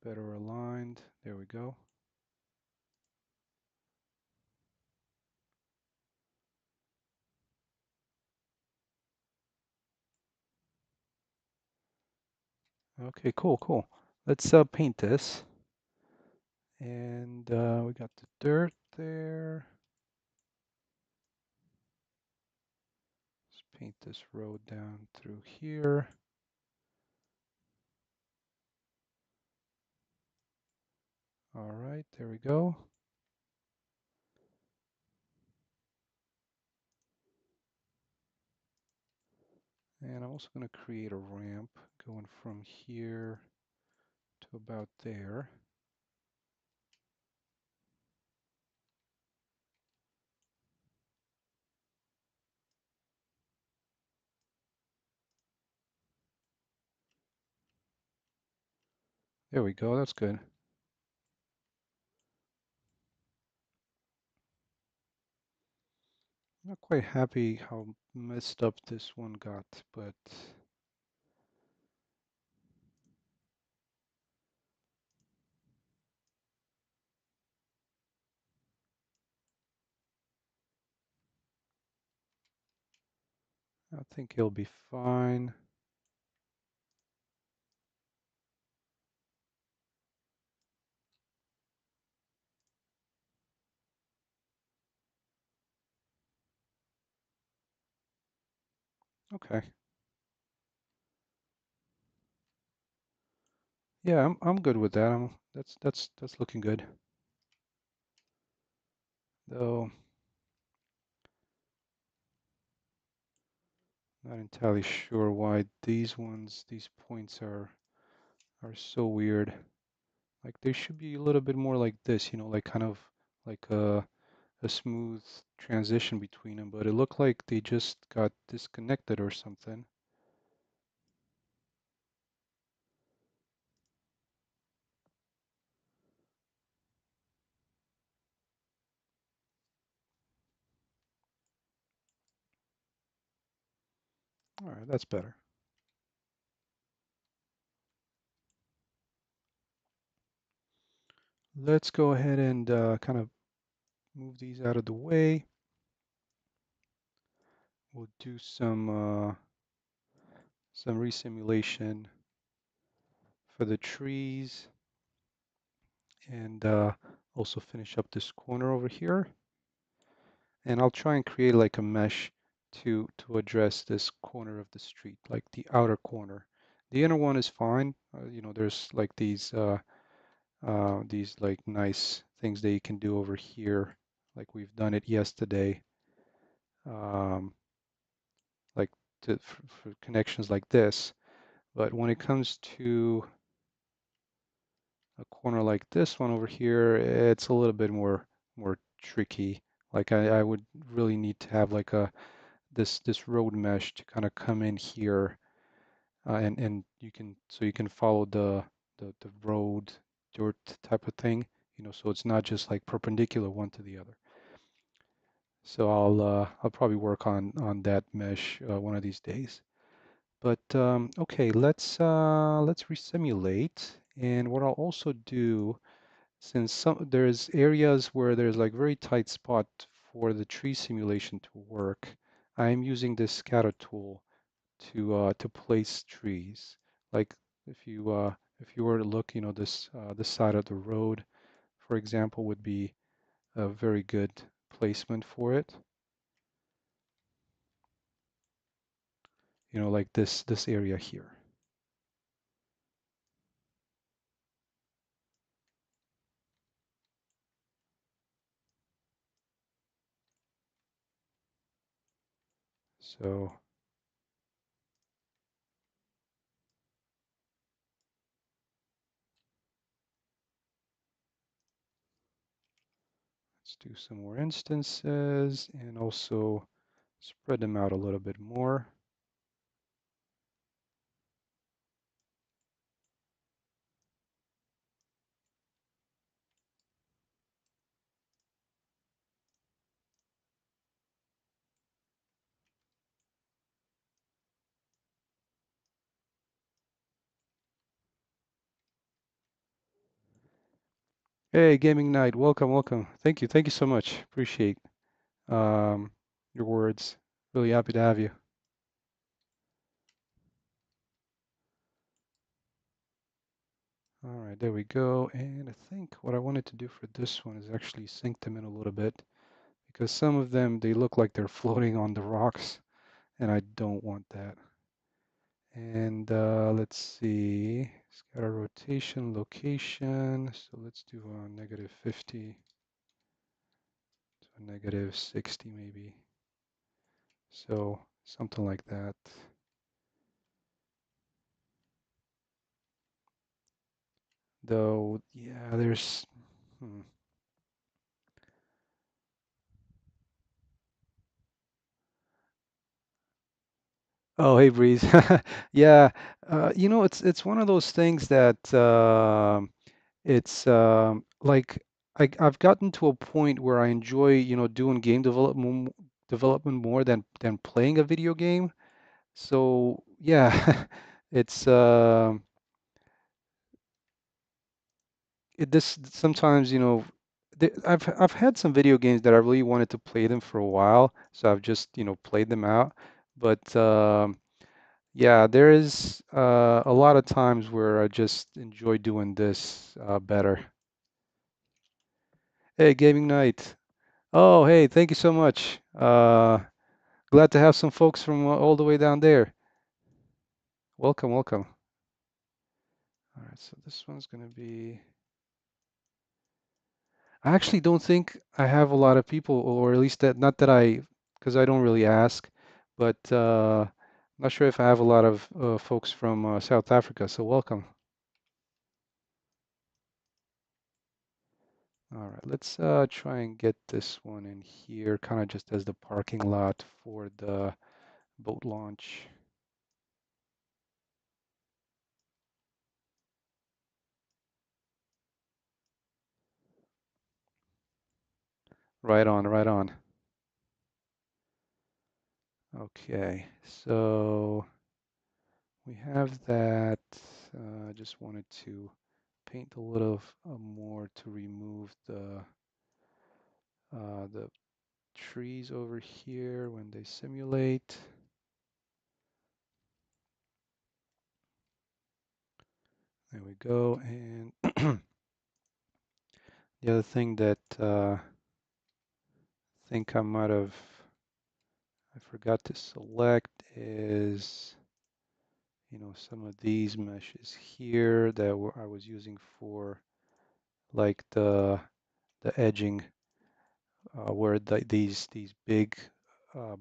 better aligned. There we go. Okay, cool. Let's paint this. And we got the dirt there. Let's paint this road down through here. All right, there we go. And I'm also going to create a ramp going from here to about there. There we go, that's good. Not quite happy how messed up this one got, but I think he'll be fine. Okay. Yeah, I'm good with that. That's looking good. Though not entirely sure why these points are so weird. Like they should be a little bit more like this, like kind of like a smooth transition between them, but it looked like they just got disconnected or something. All right, that's better. let's go ahead and kind of move these out of the way. We'll do some resimulation for the trees and also finish up this corner over here. And I'll try and create like a mesh to address this corner of the street, like the outer corner. The inner one is fine. You know, there's like these like nice things that you can do over here, like we've done it yesterday, um, like for connections like this. But when it comes to a corner like this one over here, it's a little bit more tricky. Like I would really need to have like a this road mesh to kind of come in here, and you can so you can follow the road dirt type of thing, you know, so it's not just like perpendicular one to the other. So I'll probably work on that mesh one of these days. But okay, let's resimulate. And what I'll also do, since there's areas where there's like very tight spot for the tree simulation to work, I'm using this scatter tool to place trees. Like if you were to look, you know, this side of the road, for example, would be a very good placement for it. You know, like this area here. So let's do some more instances and also spread them out a little bit more. Hey, Gaming Night, welcome, welcome. Thank you so much. Appreciate um, your words. Really happy to have you. All right, there we go. And I think what I wanted to do for this one is actually sink them in a little bit because some of them, they look like they're floating on the rocks, and I don't want that. And let's see, scatter rotation, location. So let's do a -50 to a -60 maybe. So something like that. Though, yeah, there's, hmm. Oh, hey, Breeze. Yeah, you know, it's one of those things that it's like I've gotten to a point where I enjoy, you know, doing game development more than playing a video game. So yeah, it's this sometimes, you know, I've had some video games that I really wanted to play them for a while, so I've just, you know, played them out. But yeah, there is a lot of times where I just enjoy doing this better. Hey, gaming night. Oh, hey, thank you so much. Glad to have some folks from all the way down there. Welcome, welcome. All right, so this one's gonna be. I actually don't think I have a lot of people, or at least that not that because I don't really ask, but I'm not sure if I have a lot of folks from South Africa. So welcome. All right, let's try and get this one in here, kind of just as the parking lot for the boat launch. Right on, right on. Okay, so we have that. Just wanted to paint a little more to remove the trees over here when they simulate. There we go. And the other thing that I think I forgot to select is, some of these meshes here that I was using for like the edging where these big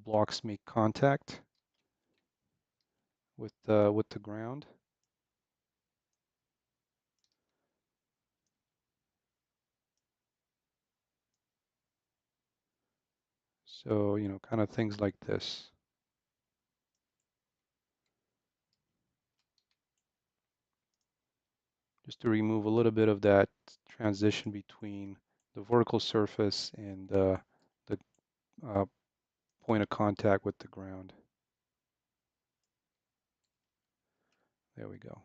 blocks make contact with the ground. So, kind of things like this. Just to remove a little bit of that transition between the vertical surface and the uh, point of contact with the ground. There we go.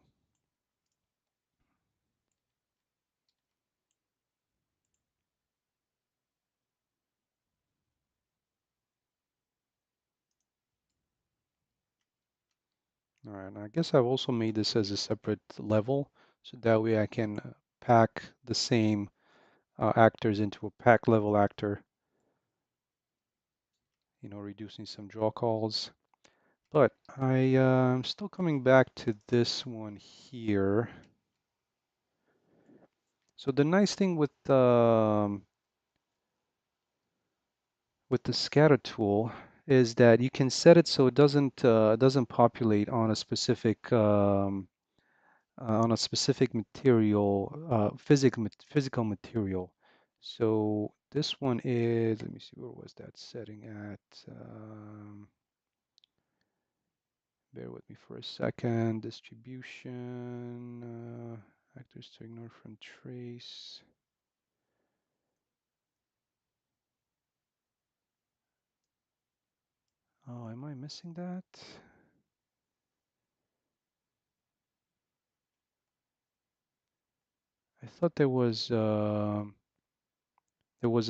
All right, and I guess I've also made this as a separate level, so that way I can pack the same actors into a pack level actor, reducing some draw calls. But I'm still coming back to this one here. So the nice thing with the scatter tool is that you can set it so it doesn't populate on a specific material, physical material. So this one is, let me see, where was that setting at? Bear with me for a second. Distribution, actors to ignore from trace. Oh, am I missing that? I thought there was a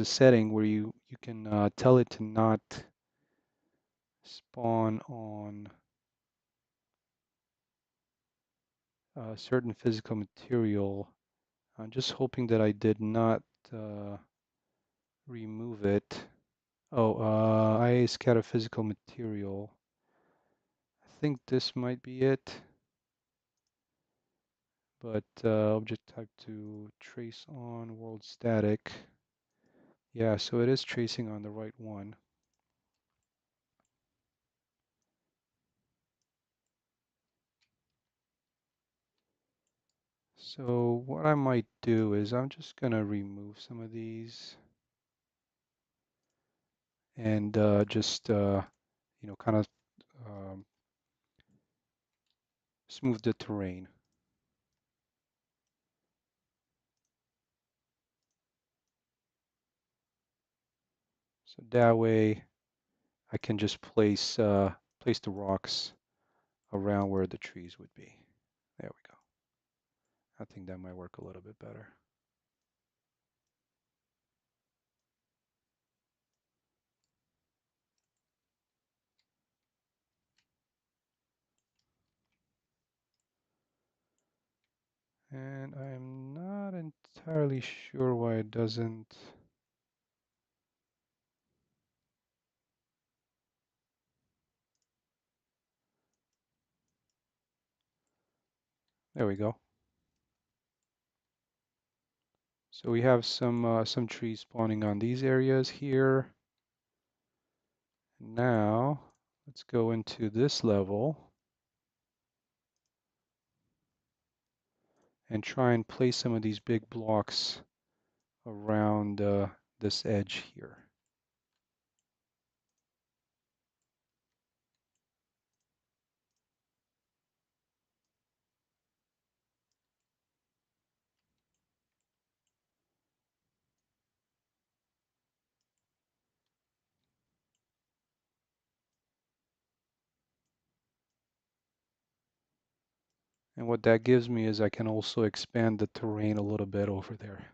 setting where you can tell it to not spawn on a certain physical material. I'm just hoping that I did not uh, remove it. Oh, IA scatter physical material. I think this might be it. But object type to trace on world static. Yeah, so it is tracing on the right one. So what I might do is I'm just going to remove some of these and just, kind of um, smooth the terrain. So that way I can just place the rocks around where the trees would be. There we go. I think that might work a little bit better. And I'm not entirely sure why it doesn't. There we go. So we have some trees spawning on these areas here. Now let's go into this level and try and place some of these big blocks around this edge here. And what that gives me is I can also expand the terrain a little bit over there.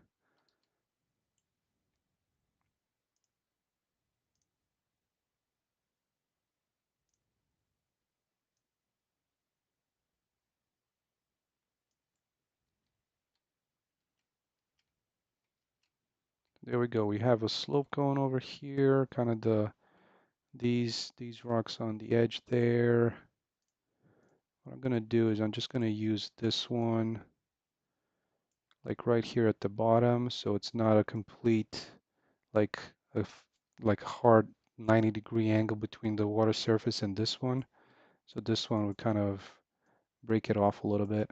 There we go. We have a slope going over here, kind of these rocks on the edge there. What I'm gonna do is I'm just gonna use this one like right here at the bottom, so it's not a complete like a like hard 90-degree angle between the water surface and this one. So this one would kind of break it off a little bit.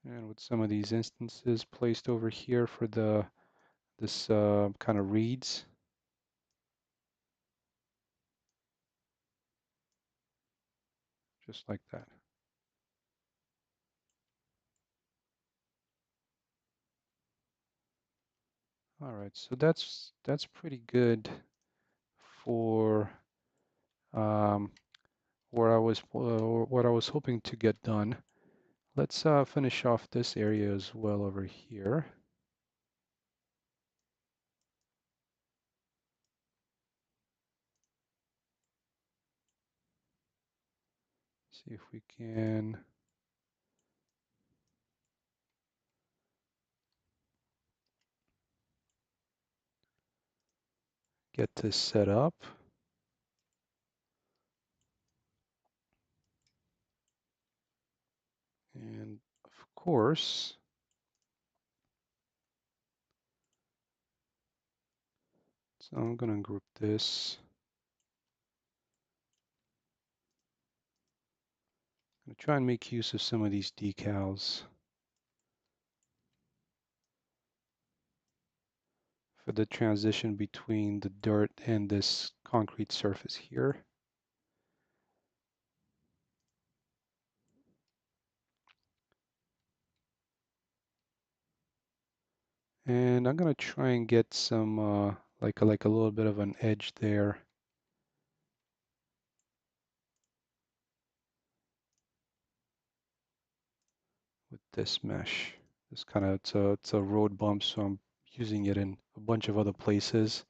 And with some of these instances placed over here for this kind of reeds, just like that. All right, so that's pretty good for um, what I was hoping to get done. Let's finish off this area as well over here. See if we can get this set up. And of course, so I'm going to group this. I'm going to try and make use of some of these decals for the transition between the dirt and this concrete surface here. And I'm going to try and get some like a little bit of an edge there. With this mesh. This kind of it's a road bump, so I'm using it in a bunch of other places.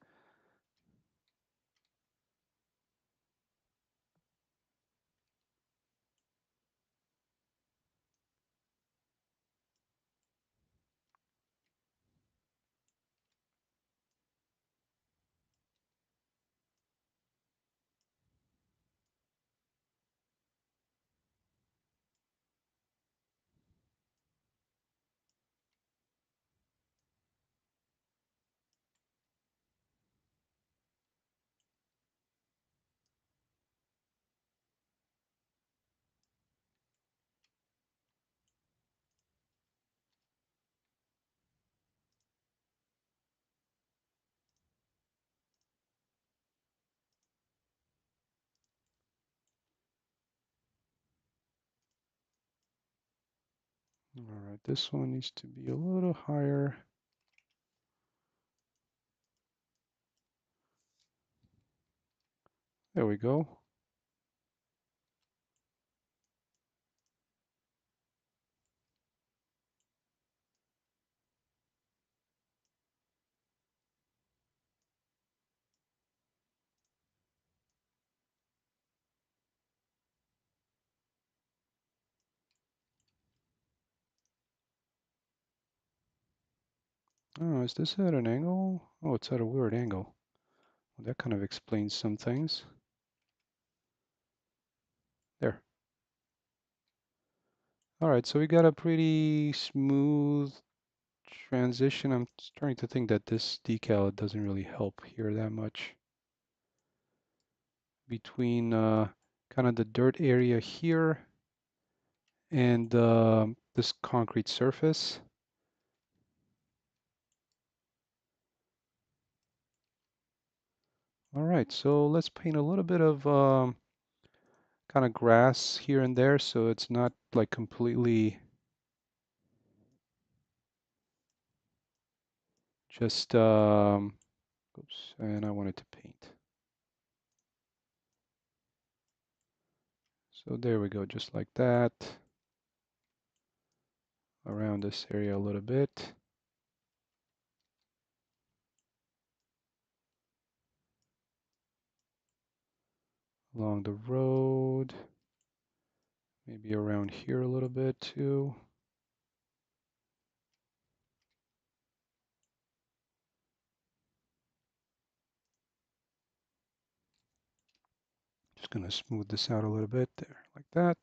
All right, this one needs to be a little higher. There we go. Oh, is this at an angle? Oh, it's at a weird angle. Well, that kind of explains some things. There. All right, so we got a pretty smooth transition. I'm starting to think that this decal doesn't really help here that much. Between kind of the dirt area here and this concrete surface. All right, so let's paint a little bit of kind of grass here and there so it's not like completely Just, oops, and I wanted to paint. So there we go, just like that. Around this area a little bit. Along the road. Maybe around here a little bit too. Just gonna smooth this out a little bit there, like that.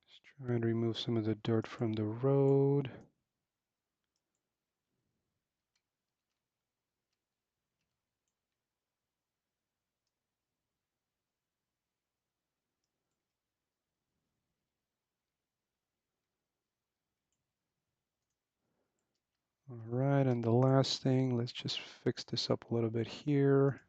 Just try and remove some of the dirt from the road. All right, and the last thing, let's just fix this up a little bit here.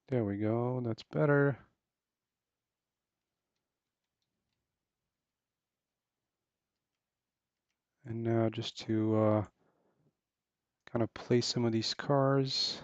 There we go, that's better. And now just to kind of place some of these cars.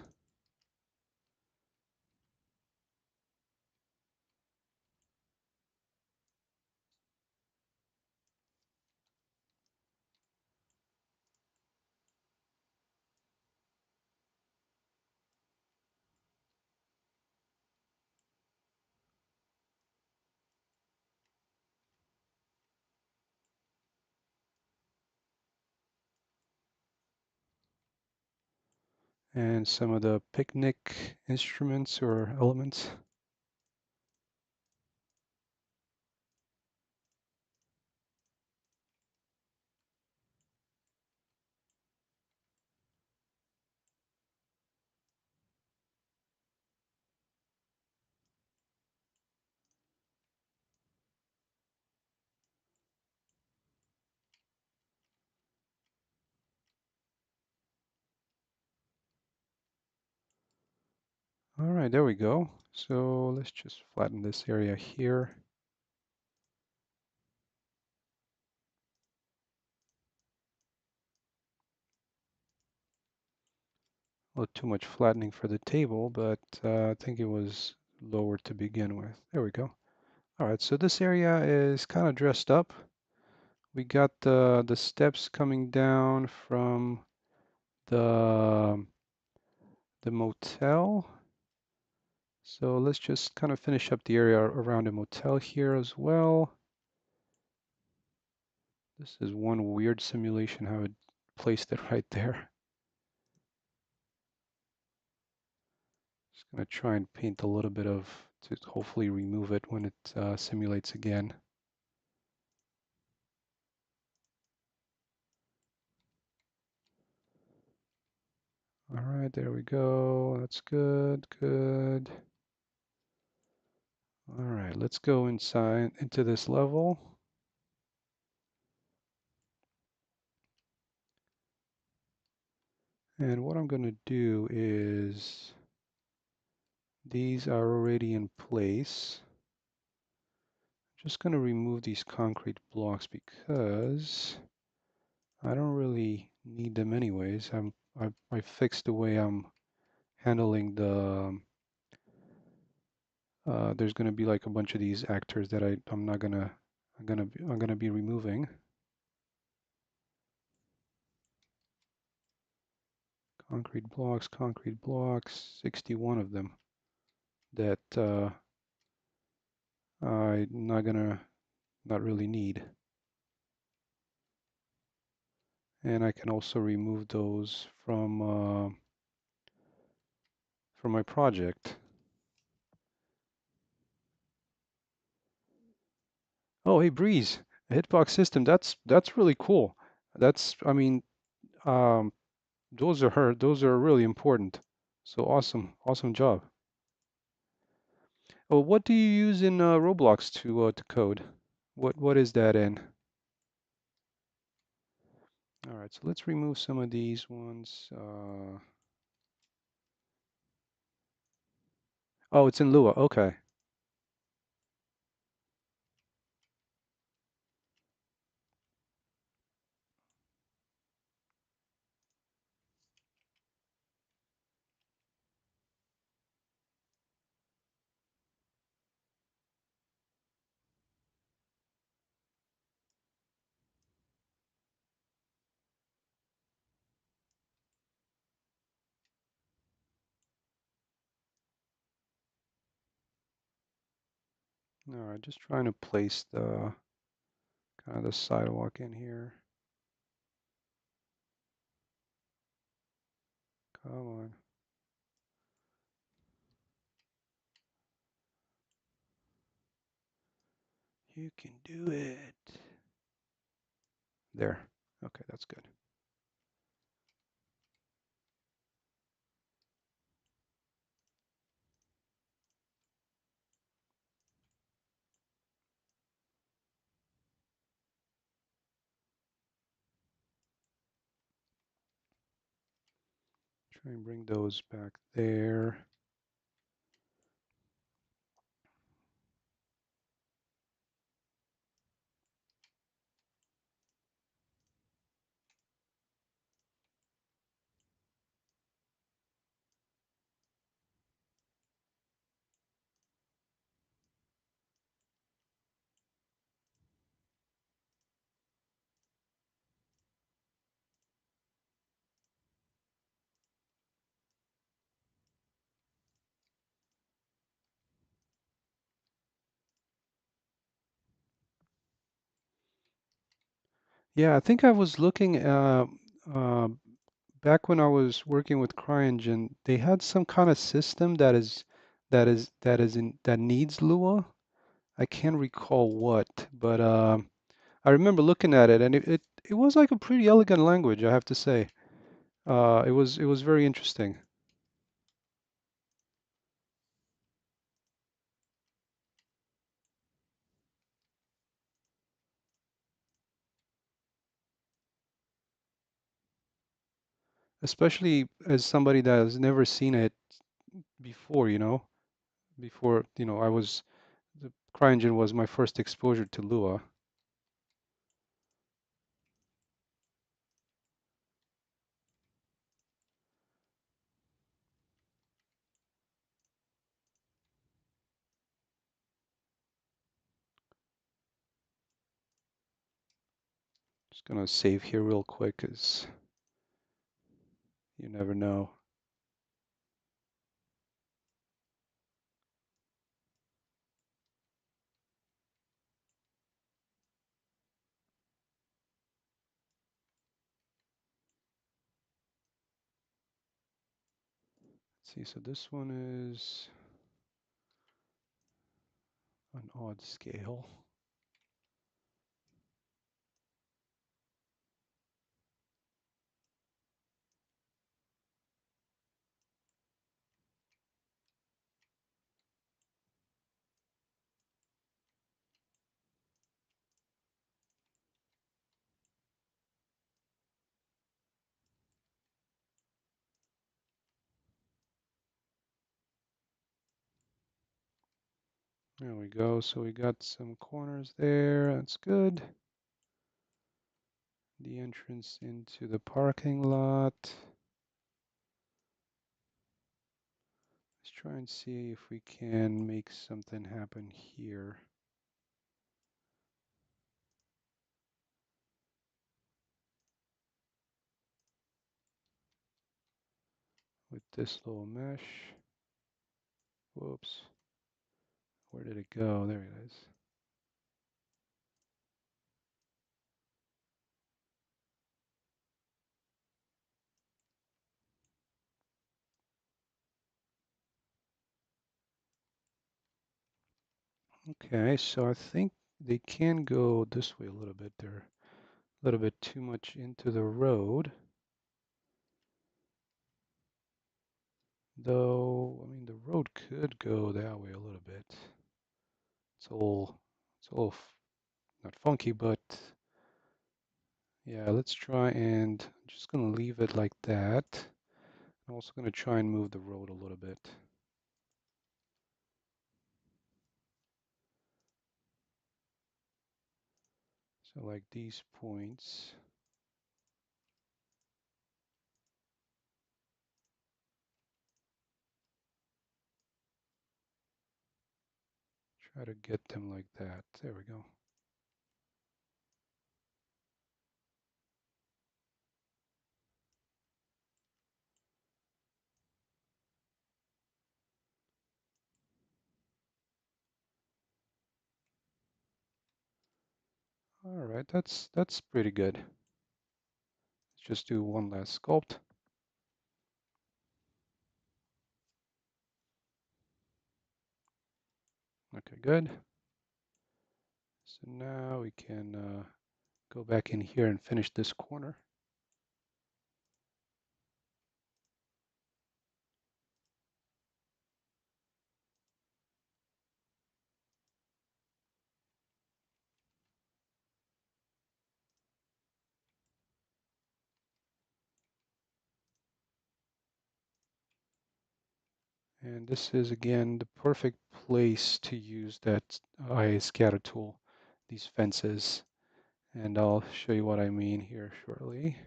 And some of the picnic instruments or elements. All right, there we go. So let's just flatten this area here. A little too much flattening for the table, but I think it was lower to begin with. There we go. All right, so this area is kind of dressed up. We got the steps coming down from the the motel. So let's just kind of finish up the area around the motel here as well. This is one weird simulation how it placed it right there. Just gonna try and paint a little bit of to hopefully remove it when it simulates again. All right, there we go. That's good, good. All right, let's go inside into this level. And what I'm going to do is these are already in place. I'm just going to remove these concrete blocks because I don't really need them anyways. I fixed the way I'm handling the there's going to be like a bunch of these actors that I'm not gonna I'm gonna be removing. Concrete blocks, 61 of them that I'm not really need. And I can also remove those from my project. Oh, hey, Breeze, a hitbox system. That's really cool. That's, I mean, um, those are really important. So awesome, awesome job. Oh, what do you use in Roblox to code? What is that in? All right, so let's remove some of these ones. Oh, it's in Lua. Okay. All right, just trying to place the kind of the sidewalk in here. Come on. You can do it. There. Okay, that's good. Try and bring those back there. Yeah, I think I was looking uh, back when I was working with CryEngine, they had some kind of system that needs Lua. I can't recall what, but I remember looking at it, and it was like a pretty elegant language, I have to say. It was very interesting, especially as somebody that has never seen it before, you know. Before, you know, the CryEngine was my first exposure to Lua. Just gonna save here real quick, 'cause you never know. Let's see, so this one is an odd scale. There we go. So we got some corners there. That's good. The entrance into the parking lot. Let's try and see if we can make something happen here with this little mesh. Whoops. Where did it go? There it is. Okay, so I think they can go this way a little bit. They're a little bit too much into the road. Though, I mean, the road could go that way a little bit. It's a little not funky, but yeah, let's try and I'm just gonna leave it like that. I'm also gonna try and move the road a little bit. So like these points, try to get them like that. There we go. All right, that's pretty good. Let's just do one last sculpt. Okay, good. So now we can go back in here and finish this corner. And this is again the perfect place to use that IA scatter tool, these fences. And I'll show you what I mean here shortly.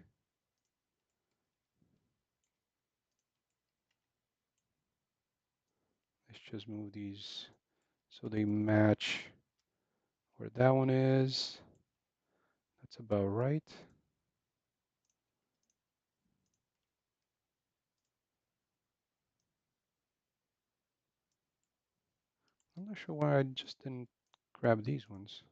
Let's just move these so they match where that one is. That's about right. I'm not sure why I just didn't grab these ones.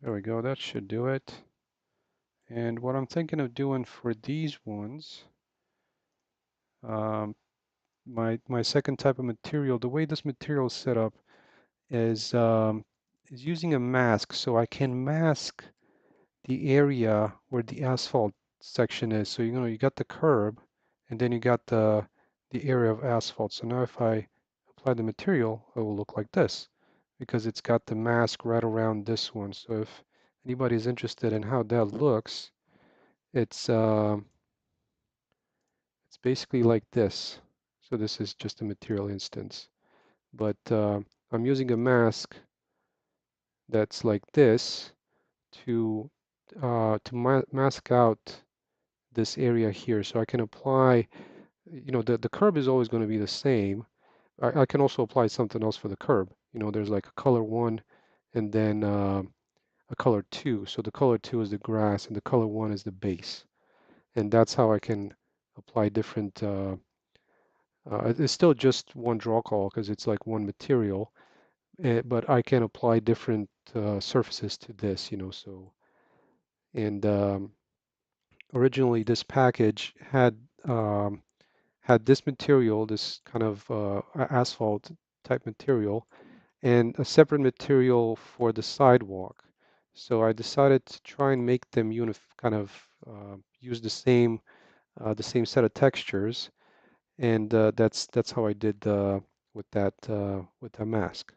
There we go, that should do it. And what I'm thinking of doing for these ones, um, my second type of material, the way this material is set up is using a mask, so I can mask the area where the asphalt section is. So you got the curb, and then you got the area of asphalt. So now if I apply the material, it will look like this because it's got the mask right around this one. So if anybody's interested in how that looks, it's it's basically like this. So this is just a material instance, but I'm using a mask that's like this to mask out this area here. So I can apply, the curb is always going to be the same. I can also apply something else for the curb. There's like a color one and then a color two. So the color two is the grass and the color one is the base. And that's how I can apply different, it's still just one draw call because it's like one material, but I can apply different surfaces to this, and originally this package had this material, this kind of asphalt type material, and a separate material for the sidewalk. So I decided to try and make them kind of use the same set of textures, and that's how I did with that mask.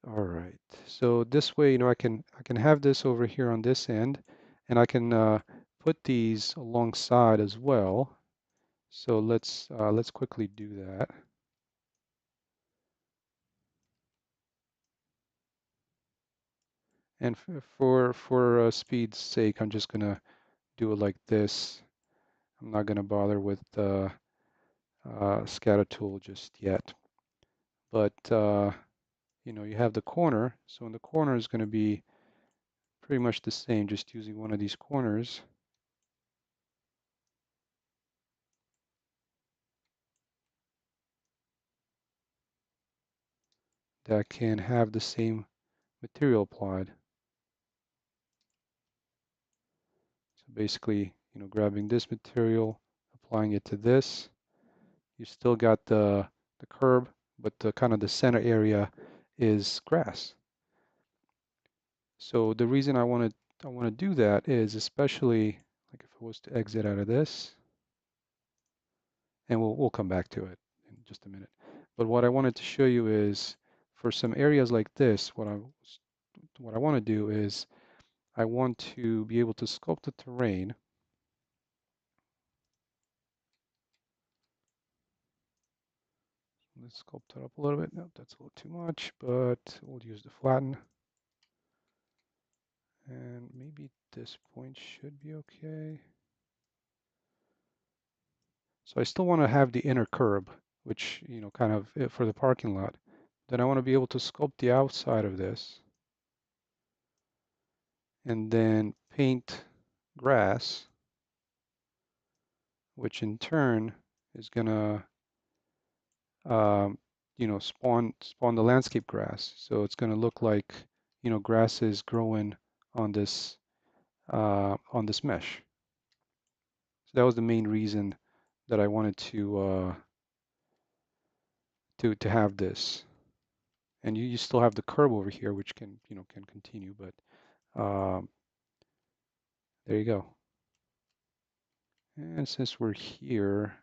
All right. So this way, I can have this over here on this end, and I can put these alongside as well. So let's quickly do that. And for speed's sake, I'm just gonna do it like this. I'm not gonna bother with the scatter tool just yet. But you have the corner, so in the corner is gonna be pretty much the same, just using one of these corners. that can have the same material applied. So basically, grabbing this material, applying it to this, you still got the curb, but the kind of the center area is grass. So the reason I want to do that is, especially like if I was to exit out of this, and we'll come back to it in just a minute. But what I wanted to show you is for some areas like this, what I want to do is I want to be able to sculpt the terrain. Let's sculpt it up a little bit. No, that's a little too much, but we'll use the flatten. And maybe this point should be okay. So I still want to have the inner curb, which, kind of for the parking lot. Then I want to be able to sculpt the outside of this and then paint grass, which in turn is gonna, spawn the landscape grass. So it's gonna look like, grass is growing on this mesh. So that was the main reason that I wanted to have this. And you still have the curb over here, which can continue, but there you go. And since we're here,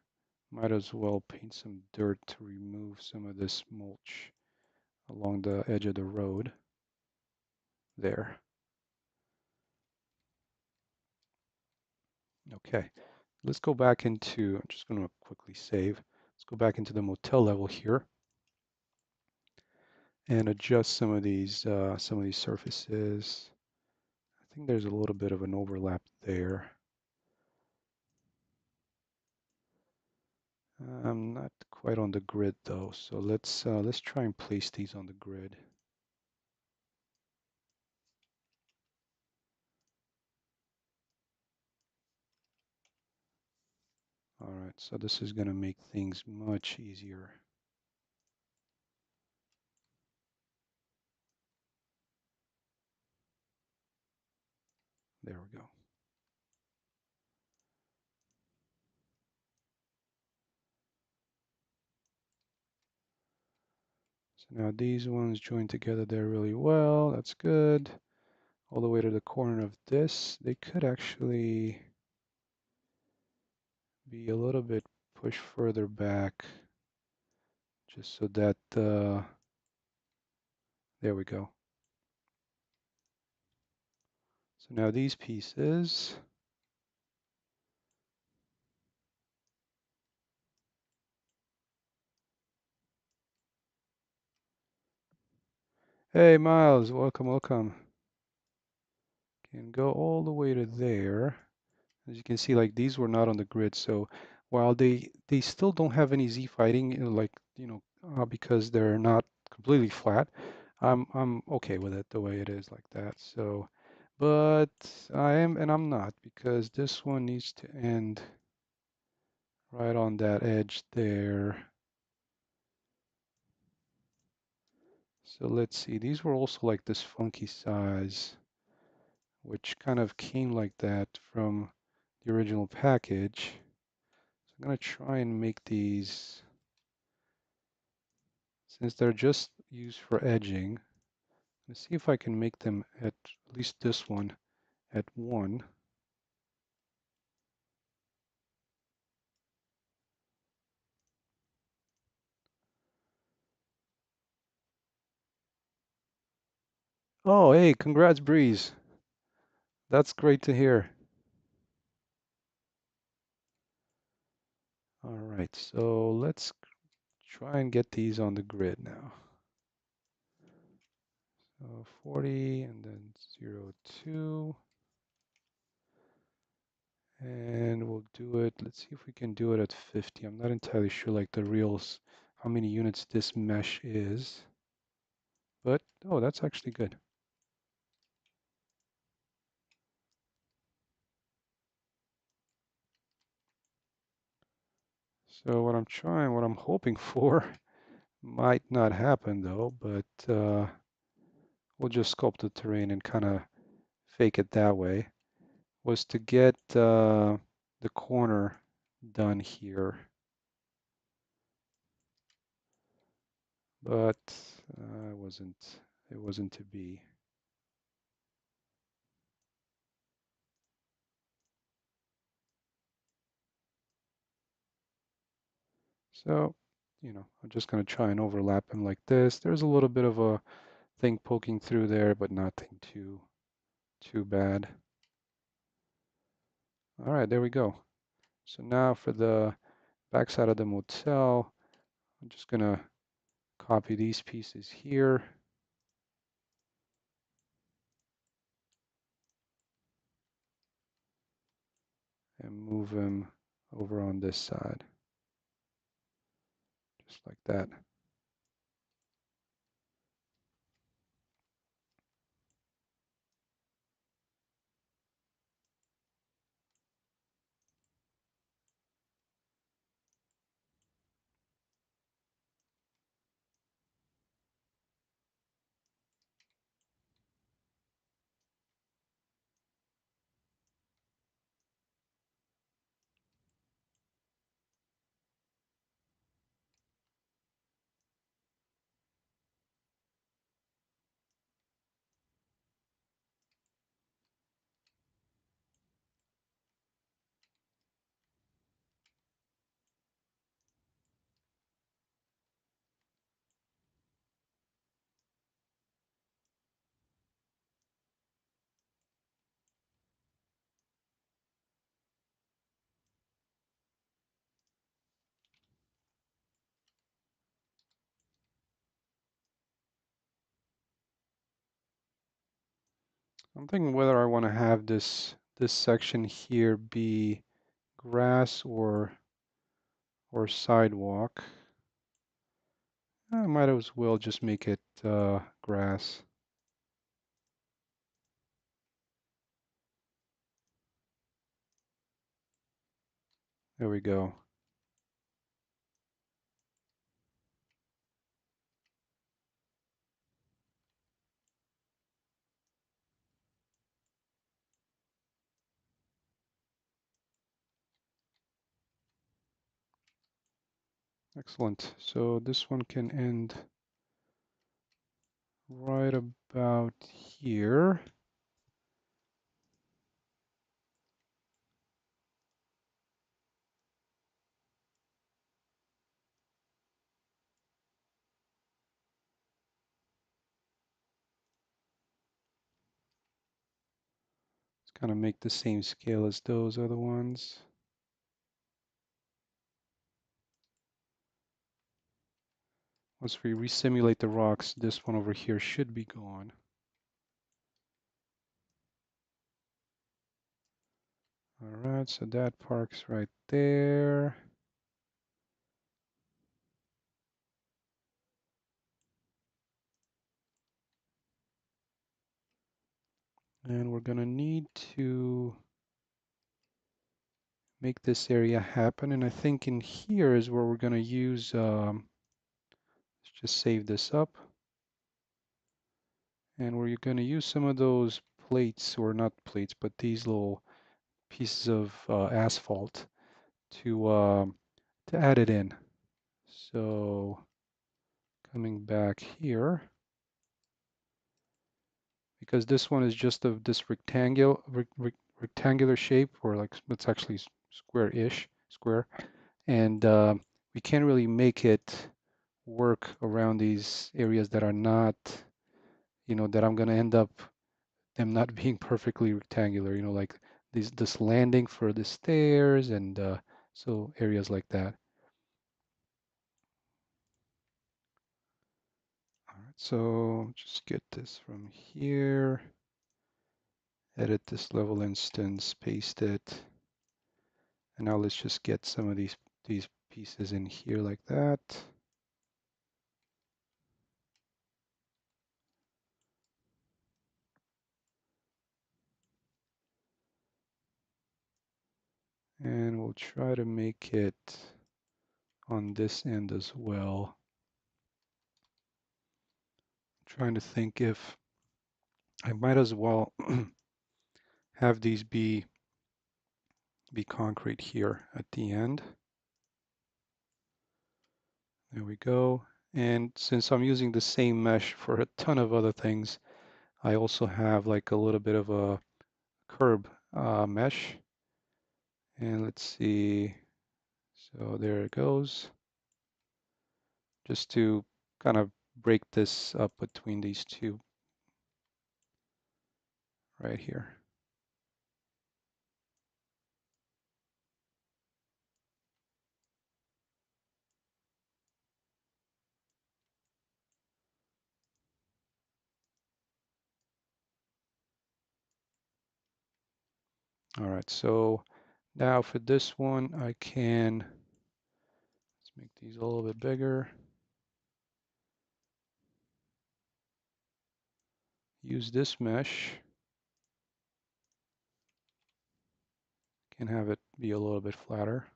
might as well paint some dirt to remove some of this mulch along the edge of the road there. Okay, let's go back into, I'm just going to quickly save. Let's go back into the motel level here and adjust some of these surfaces. I think there's a little bit of an overlap there. I'm not quite on the grid though, so let's try and place these on the grid. All right, so this is going to make things much easier. There we go. So now these ones join together there really well. That's good. All the way to the corner of this. They could actually be a little bit pushed further back just so that, there we go. So now these pieces, hey Miles, welcome, welcome. Can go all the way to there. As you can see, like these were not on the grid, so while they still don't have any Z fighting, because they're not completely flat, I'm okay with it the way it is like that. So, but I am and I'm not, because this one needs to end right on that edge there. So let's see, these were also like this funky size, which kind of came like that from the original package. So I'm gonna try and make these, since they're just used for edging. Let's see if I can make them at least this one at 1. Oh, hey, congrats, Breeze. That's great to hear. All right, so let's try and get these on the grid now. So 40 and then 0, 2. And we'll do it, let's see if we can do it at 50. I'm not entirely sure like the reals, how many units this mesh is. But, oh, that's actually good. So what I'm hoping for, Might not happen though, but we'll just sculpt the terrain and kind of fake it that way. Was to get the corner done here, but it wasn't to be. So, I'm just going to try and overlap him like this. There's a little bit of a thing poking through there, but nothing too bad. All right, there we go. So now for the backside of the motel, I'm just going to copy these pieces here and move them over on this side, just like that. I'm thinking whether I want to have this section here be grass or sidewalk. I might as well just make it grass. There we go. Excellent. So this one can end right about here. Let's kind of make the same scale as those other ones. Once we resimulate the rocks, this one over here should be gone. All right, so that parks right there. And we're gonna need to make this area happen. And I think in here is where we're gonna use, let's just save this up. And we're gonna use some of those plates, or not plates, but these little pieces of asphalt to add it in. So coming back here, because this one is just of this rectangular shape, or like it's actually square-ish, square, and we can't really make it work around these areas that are not, that I'm gonna end up them not being perfectly rectangular, like this landing for the stairs and so areas like that. All right, so just get this from here, edit this level instance, paste it, and now let's just get some of these pieces in here like that. And we'll try to make it on this end as well. trying to think if I might as well have these be concrete here at the end. There we go. And since I'm using the same mesh for a ton of other things, I also have like a little bit of a curb mesh. And let's see. So there it goes. Just to kind of break this up between these two right here. All right, so now for this one, I can, let's make these a little bit bigger. Use this mesh. Can have it be a little bit flatter.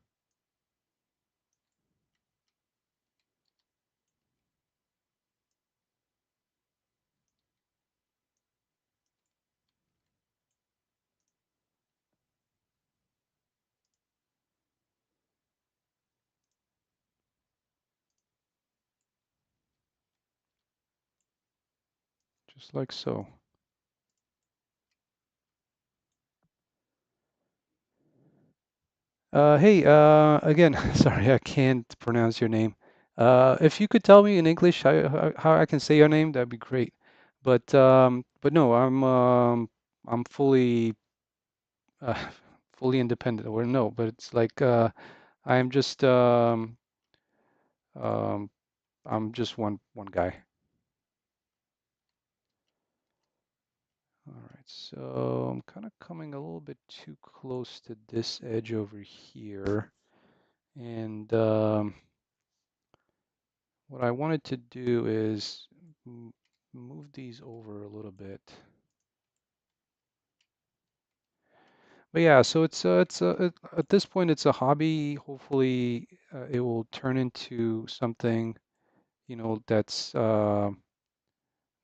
Just like so. Hey, again, sorry, I can't pronounce your name. If you could tell me in English how I can say your name, that'd be great. But no, I'm fully uh, fully independent, or no, but it's like I'm just um, I'm just one guy. All right, so I'm kind of coming a little bit too close to this edge over here, and what I wanted to do is move these over a little bit. But yeah, so at this point it's a hobby. Hopefully, it will turn into something, that's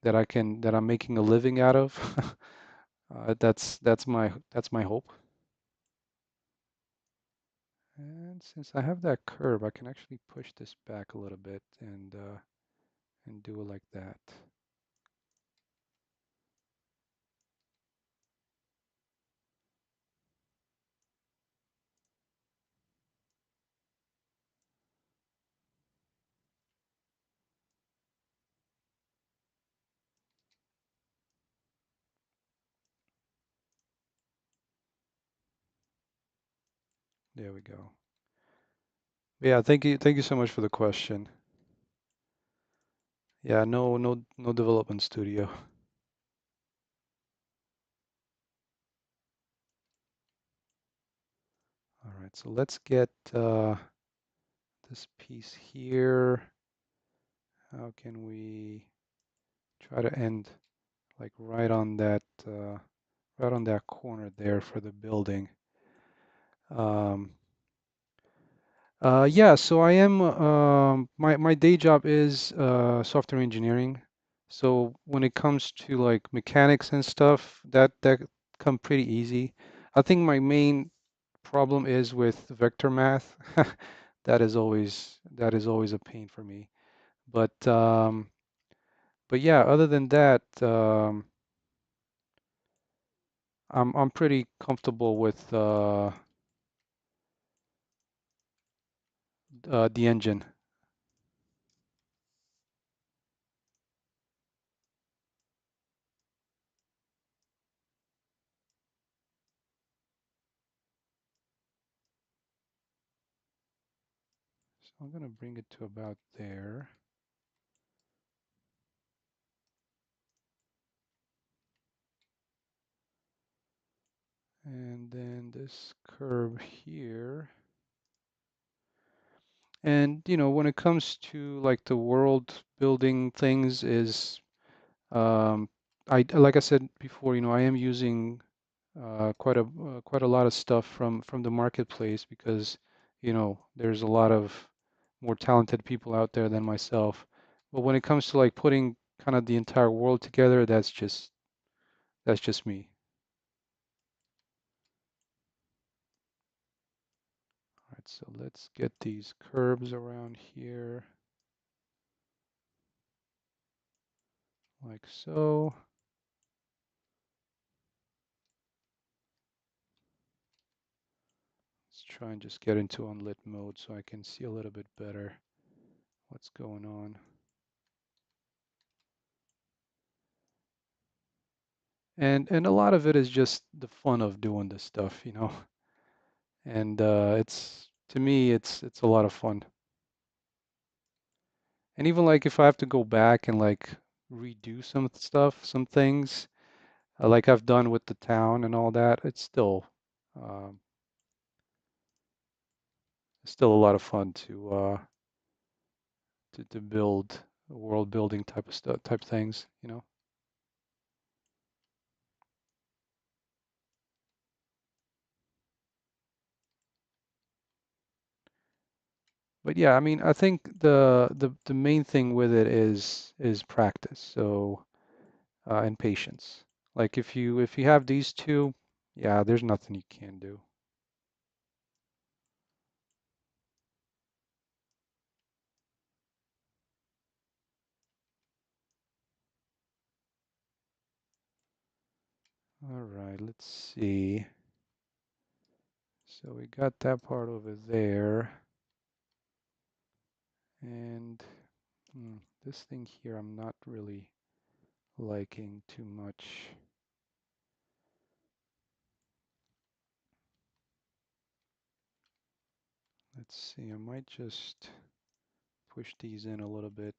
that I'm making a living out of. That's my hope. And since I have that curve, I can actually push this back a little bit and do it like that. There we go. Yeah, thank you so much for the question. Yeah, no development studio. All right, so let's get this piece here. How can we try to end like right on that corner there for the building? Um, yeah, so I am my day job is software engineering. So when it comes to like mechanics and stuff, that come pretty easy. I think my main problem is with vector math. That is always a pain for me. But yeah, other than that, I'm pretty comfortable with the engine. So I'm gonna bring it to about there. And then this curve here. And when it comes to like the world building things is I like I said before, I am using quite a lot of stuff from the marketplace because there's a lot of more talented people out there than myself. But when it comes to like putting kind of the entire world together, that's just me. All right, so let's get these curves around here like so. Let's try and just get into unlit mode so I can see a little bit better what's going on. And a lot of it is just the fun of doing this stuff, you know. And it's to me it's a lot of fun. And even like if I have to go back and like redo some stuff, some things, like I've done with the town and all that, um, it's still a lot of fun to build world building type of stuff, type things, you know. But yeah, I mean, I think the main thing with it is practice. So and patience. Like if you have these two, yeah, there's nothing you can do. All right, let's see. So we got that part over there, and hmm, this thing here I'm not really liking too much. Let's see, I might just push these in a little bit,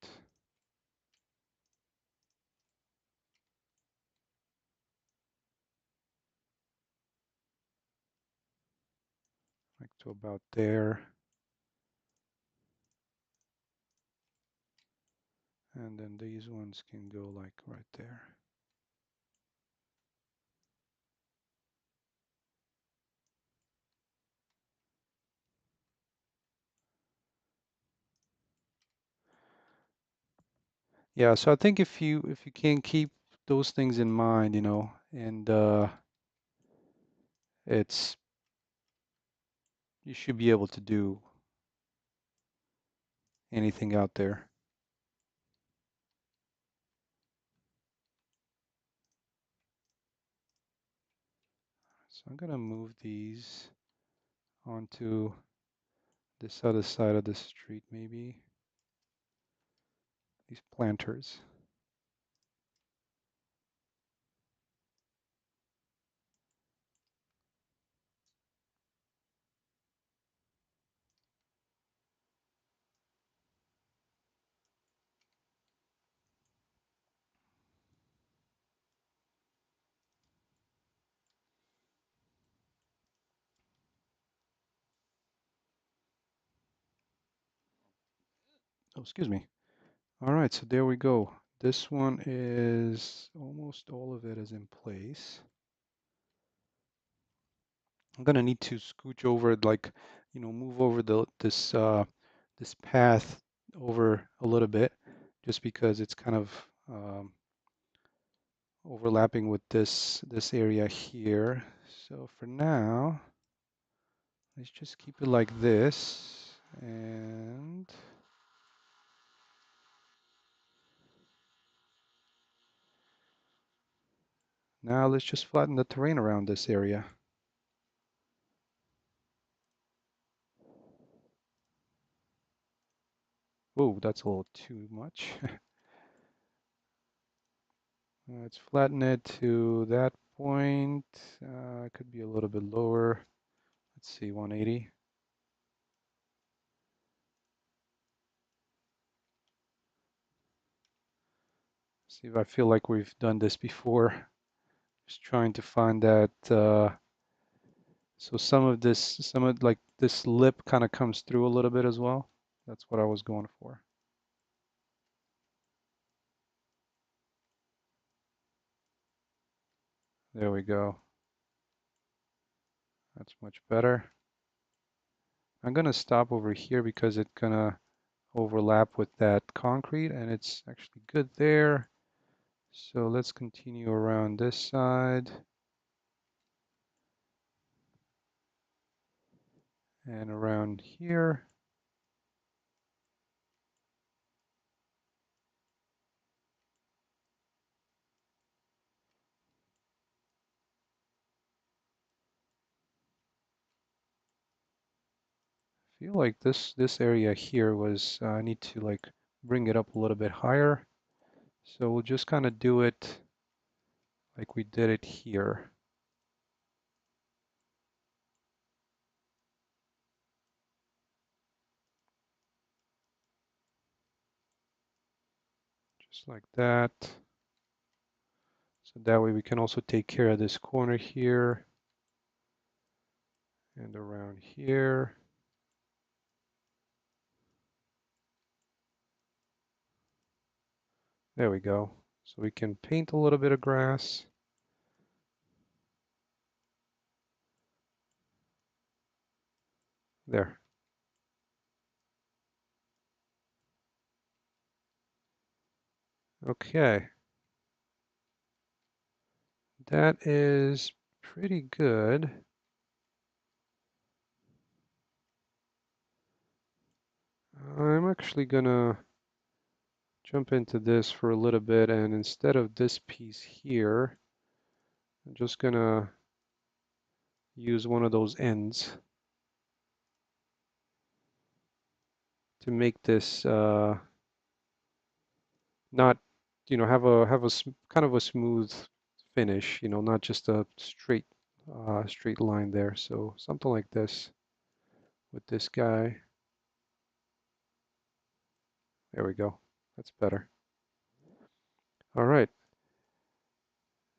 like to about there, and then these ones can go like right there. Yeah, so I think if you can keep those things in mind, you know, and it's you should be able to do anything out there. So I'm gonna move these onto this other side of the street, maybe these planters. Oh, excuse me. All right, so there we go. This one is almost all of it is in place. I'm gonna need to scooch over, like, you know, move over this path over a little bit, just because it's kind of overlapping with this area here. So for now, let's just keep it like this, and now let's just flatten the terrain around this area. Oh, that's a little too much. Let's flatten it to that point. It could be a little bit lower. Let's see, 180. See if I feel like we've done this before. Just trying to find that. So some of like this lip kind of comes through a little bit as well. That's what I was going for. There we go. That's much better. I'm gonna stop over here because it's gonna overlap with that concrete, and it's actually good there. So let's continue around this side and around here. Feel like this area here was I need to like bring it up a little bit higher. So we'll just kind of do it like we did it here. Just like that. So that way we can also take care of this corner here and around here. There we go. So we can paint a little bit of grass. There. Okay. That is pretty good. I'm actually gonna jump into this for a little bit, and instead of this piece here, I'm just gonna use one of those ends to make this not, have a kind of a smooth finish, not just a straight line there. So something like this with this guy. There we go. That's better. All right.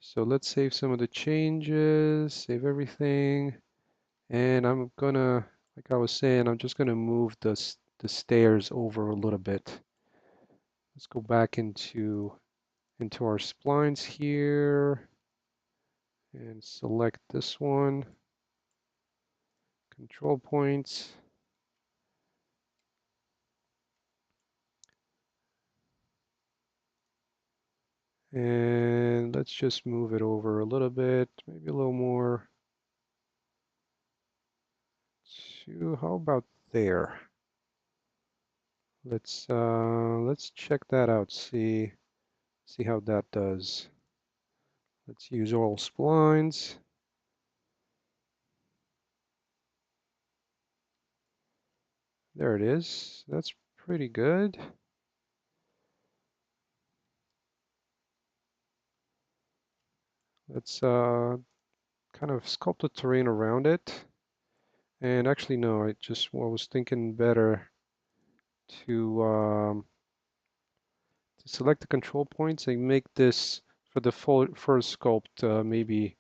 So let's save some of the changes, save everything. And I'm gonna, like I was saying, I'm just gonna move the stairs over a little bit. Let's go back into our splines here and select this one, control points. And let's just move it over a little bit, maybe a little more to, how about there? Let's check that out, see how that does. Let's use all splines. There it is. That's pretty good. Let's kind of sculpt the terrain around it. And actually, no, I was thinking better to select the control points and make this for the full first sculpt maybe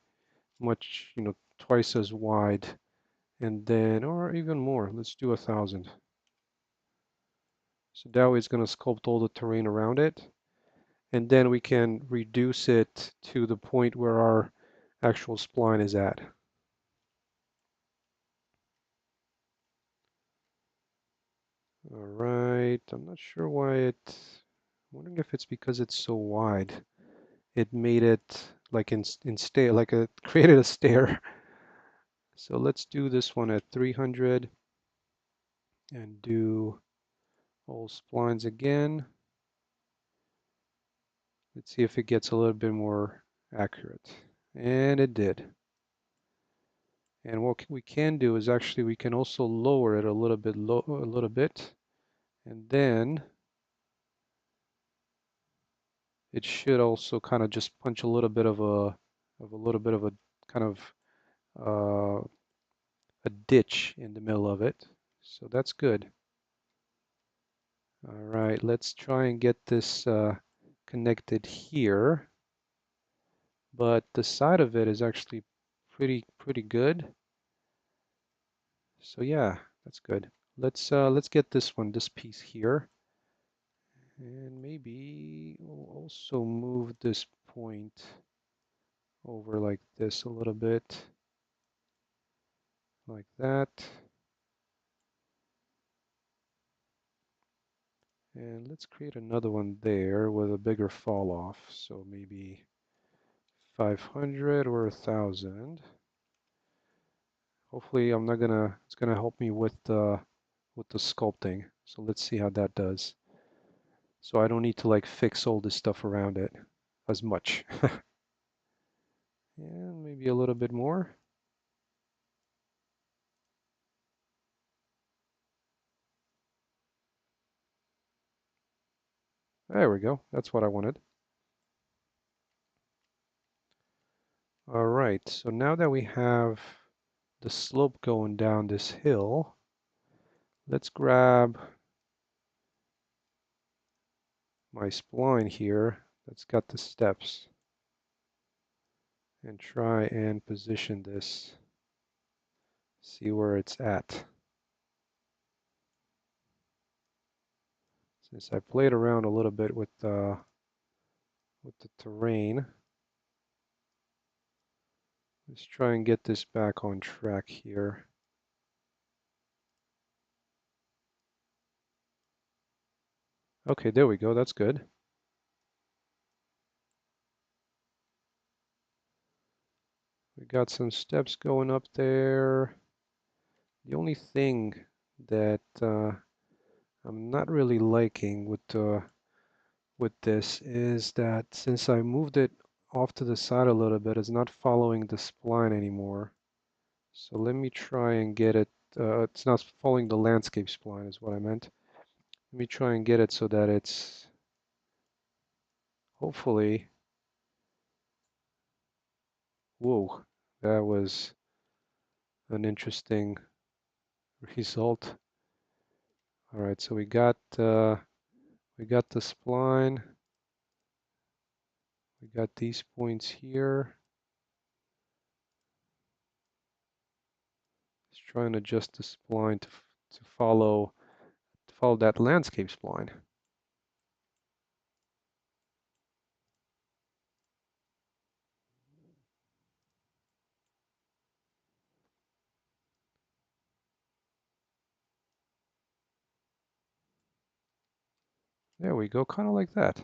much, twice as wide, and then, or even more. Let's do 1,000. So that way it's going to sculpt all the terrain around it, and then we can reduce it to the point where our actual spline is at. All right, I'm not sure why I'm wondering if it's because it's so wide. It made it like in stair, like it created a stair. So let's do this one at 300 and do all splines again. Let's see if it gets a little bit more accurate. And it did. And what we can do is actually we can also lower it a little bit, and then it should also kind of just punch a little bit of a kind of a ditch in the middle of it. So that's good. All right, let's try and get this connected here. But the side of it is actually pretty good. So yeah, that's good. Let's get this piece here. And maybe we'll also move this point over like this a little bit, like that. And let's create another one there with a bigger fall off. So maybe 500 or 1,000. Hopefully it's gonna help me with the sculpting. So let's see how that does. So I don't need to like fix all this stuff around it as much. And maybe a little bit more. There we go. That's what I wanted. All right, so now that we have the slope going down this hill, let's grab my spline here that's got the steps and try and position this, see where it's at. Since I played around a little bit with the terrain, let's try and get this back on track here. Okay, there we go, that's good. We got some steps going up there. The only thing that I'm not really liking with this is that since I moved it off to the side a little bit, it's not following the spline anymore. So let me try and get it, it's not following the landscape spline is what I meant. Let me try and get it so that it's hopefully, whoa, that was an interesting result. All right, so we got the spline, we got these points here. Let's try and adjust the spline to follow that landscape spline. There we go, kind of like that.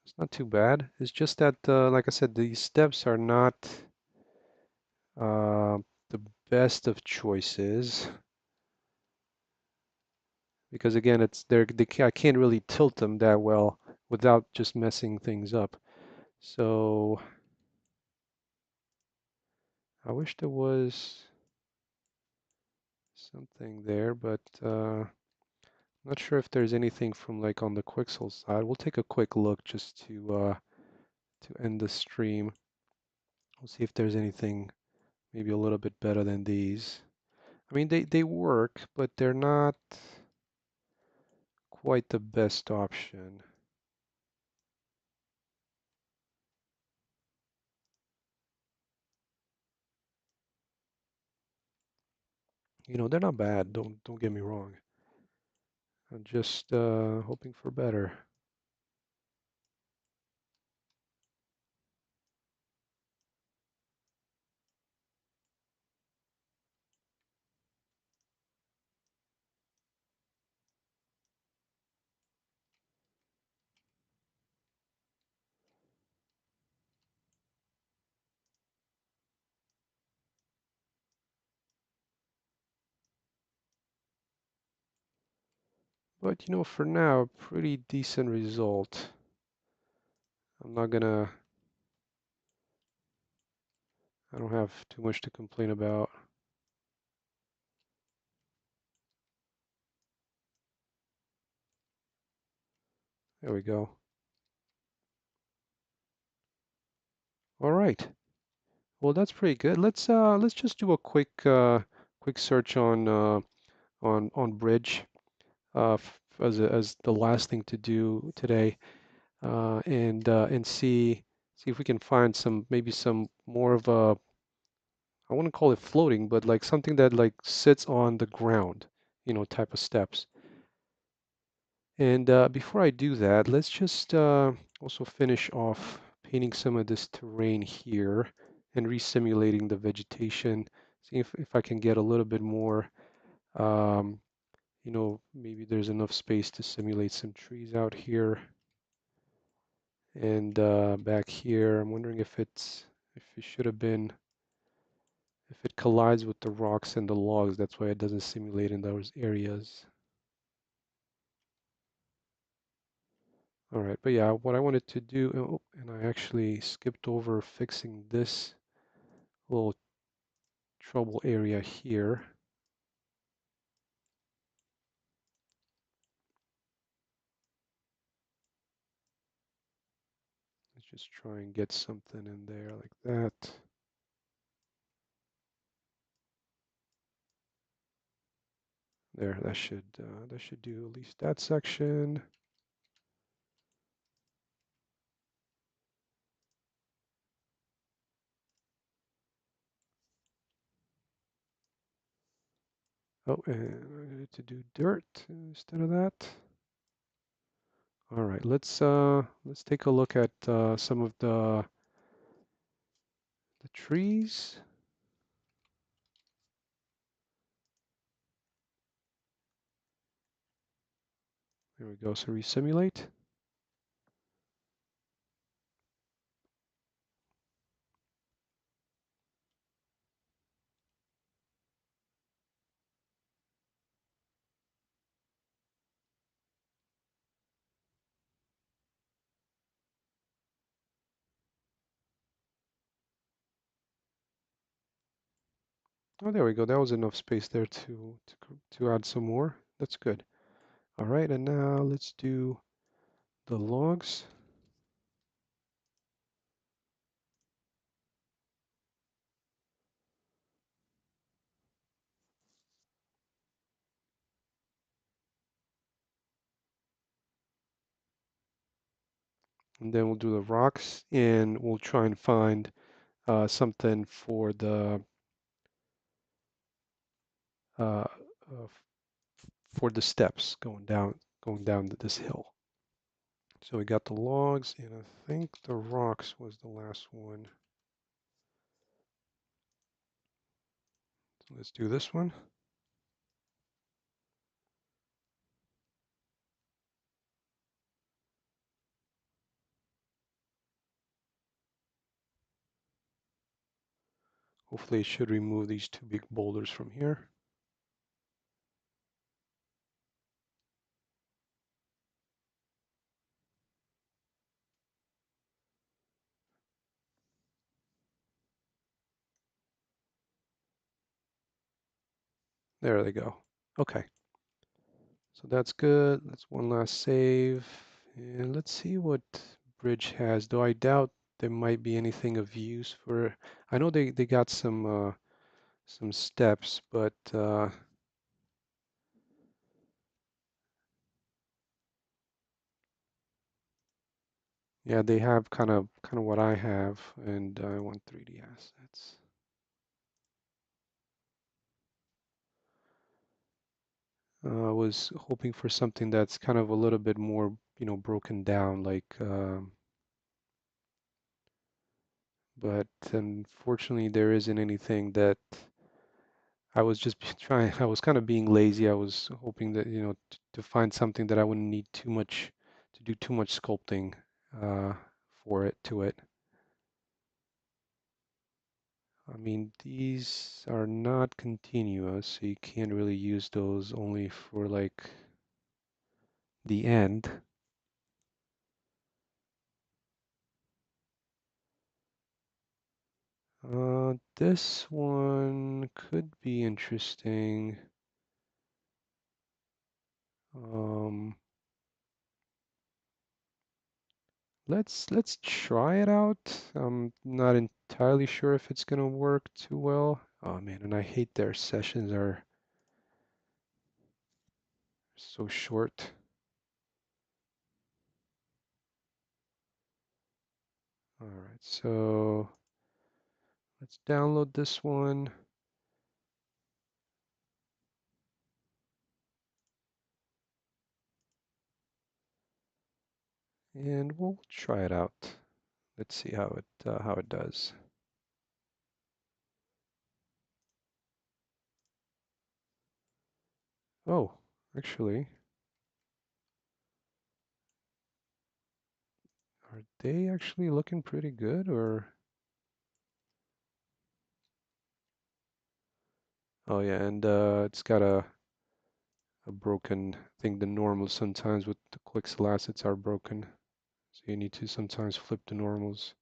It's not too bad. It's just that, like I said, these steps are not uh, the best of choices because again, I can't really tilt them that well without just messing things up. So I wish there was something there, but not sure if there's anything from like on the Quixel side. We'll take a quick look just to end the stream. We'll see if there's anything maybe a little bit better than these. I mean, they work, but they're not quite the best option. You know, they're not bad. Don't get me wrong. I'm just hoping for better. But you know, for now, pretty decent result. I'm not gonna. I don't have too much to complain about. There we go. All right. Well, that's pretty good. Let's just do a quick search on Bridge as the last thing to do today, and see if we can find some maybe some more of a, I wouldn't call it floating, but like something that like sits on the ground, you know, type of steps. And before I do that, let's just also finish off painting some of this terrain here and resimulating the vegetation. See if I can get a little bit more Um, maybe there's enough space to simulate some trees out here. And back here, I'm wondering if it should have been, if it collides with the rocks and the logs, that's why it doesn't simulate in those areas. All right, but yeah, what I wanted to do, oh, and I actually skipped over fixing this little trouble area here. Let's just try and get something in there like that. There, that should do at least that section. Oh, and I need to do dirt instead of that. All right, let's take a look at some of the trees. There we go. So resimulate. Oh, there we go. That was enough space there to add some more. That's good. All right, and now let's do the logs. And then we'll do the rocks, and we'll try and find something uh, uh, for the steps going down this hill. So we got the logs, and I think the rocks was the last one. So let's do this one. Hopefully it should remove these two big boulders from here. There they go. Okay, so that's good. Let's one last save. And let's see what bridge has, though I doubt there might be anything of use for. I know they got some steps, but yeah, they have kind of what I have, and I want 3D assets. I was hoping for something that's kind of a little bit more, broken down, like, but unfortunately there isn't anything that I was just trying. I was kind of being lazy. I was hoping that, to find something that I wouldn't need to do too much sculpting uh, to it. I mean, these are not continuous, so you can't really use those, only for like the end. This one could be interesting. Um, let's try it out. I'm not entirely sure if it's gonna work too well. Oh man, and I hate their sessions are so short. All right, so let's download this one, and we'll try it out. Let's see how it does. Oh, actually, are they actually looking pretty good or? Oh yeah, and it's got a broken, I think the normals sometimes with the Quixel assets are broken. So you need to sometimes flip the normals.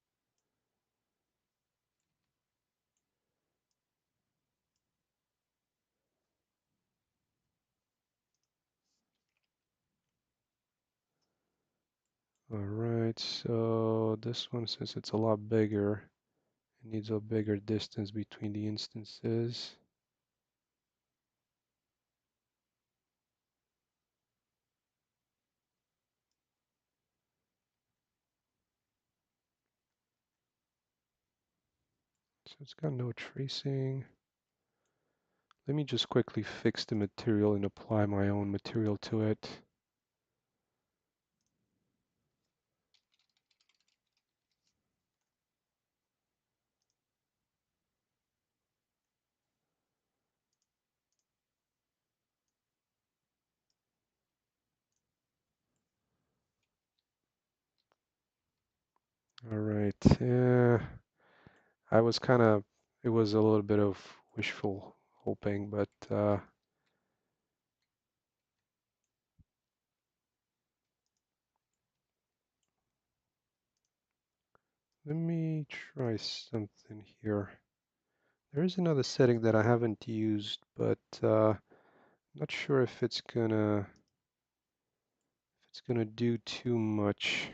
All right, so this one, since it's a lot bigger, it needs a bigger distance between the instances. So it's got no tracing. Let me just quickly fix the material and apply my own material to it. All right, yeah, I was kind of, it was a little bit of wishful hoping, but let me try something here. There is another setting that I haven't used, but not sure if it's gonna do too much.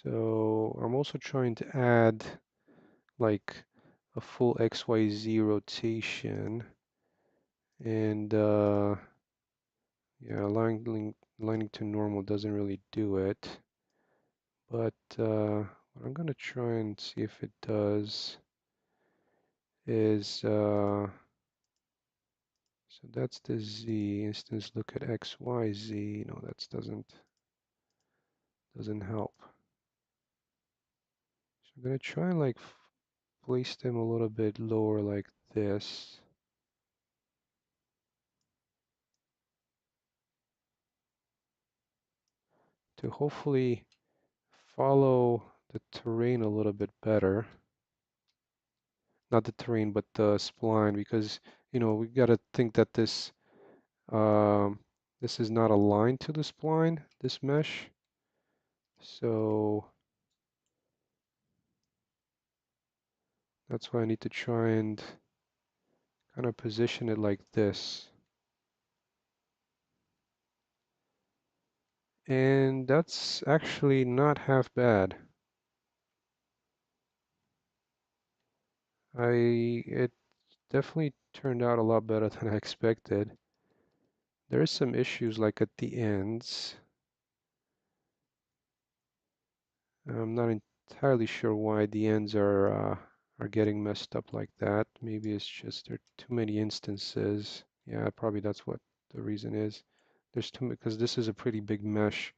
So I'm also trying to add like a full XYZ rotation and yeah, aligning to normal doesn't really do it. But what I'm gonna try and see if it does is so that's the Z instance. Look at XYZ. No, that doesn't help. So I'm gonna try and like place them a little bit lower like this. To hopefully follow the terrain a little bit better. Not the terrain, but the spline, because we got to think that um, this is not aligned to the spline, this mesh. So that's why I need to try and kind of position it like this. And that's actually not half bad. It definitely turned out a lot better than I expected. There is some issues like at the ends. I'm not entirely sure why the ends are getting messed up like that. Maybe it's just there are too many instances. Yeah, probably that's what the reason is. There's too because this is a pretty big mesh,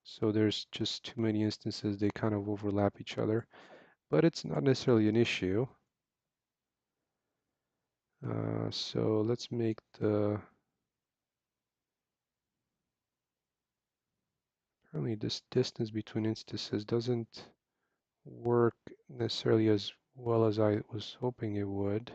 so there's just too many instances. They kind of overlap each other, but it's not necessarily an issue. So let's make the apparently this distance between instances doesn't work necessarily as well as I was hoping it would.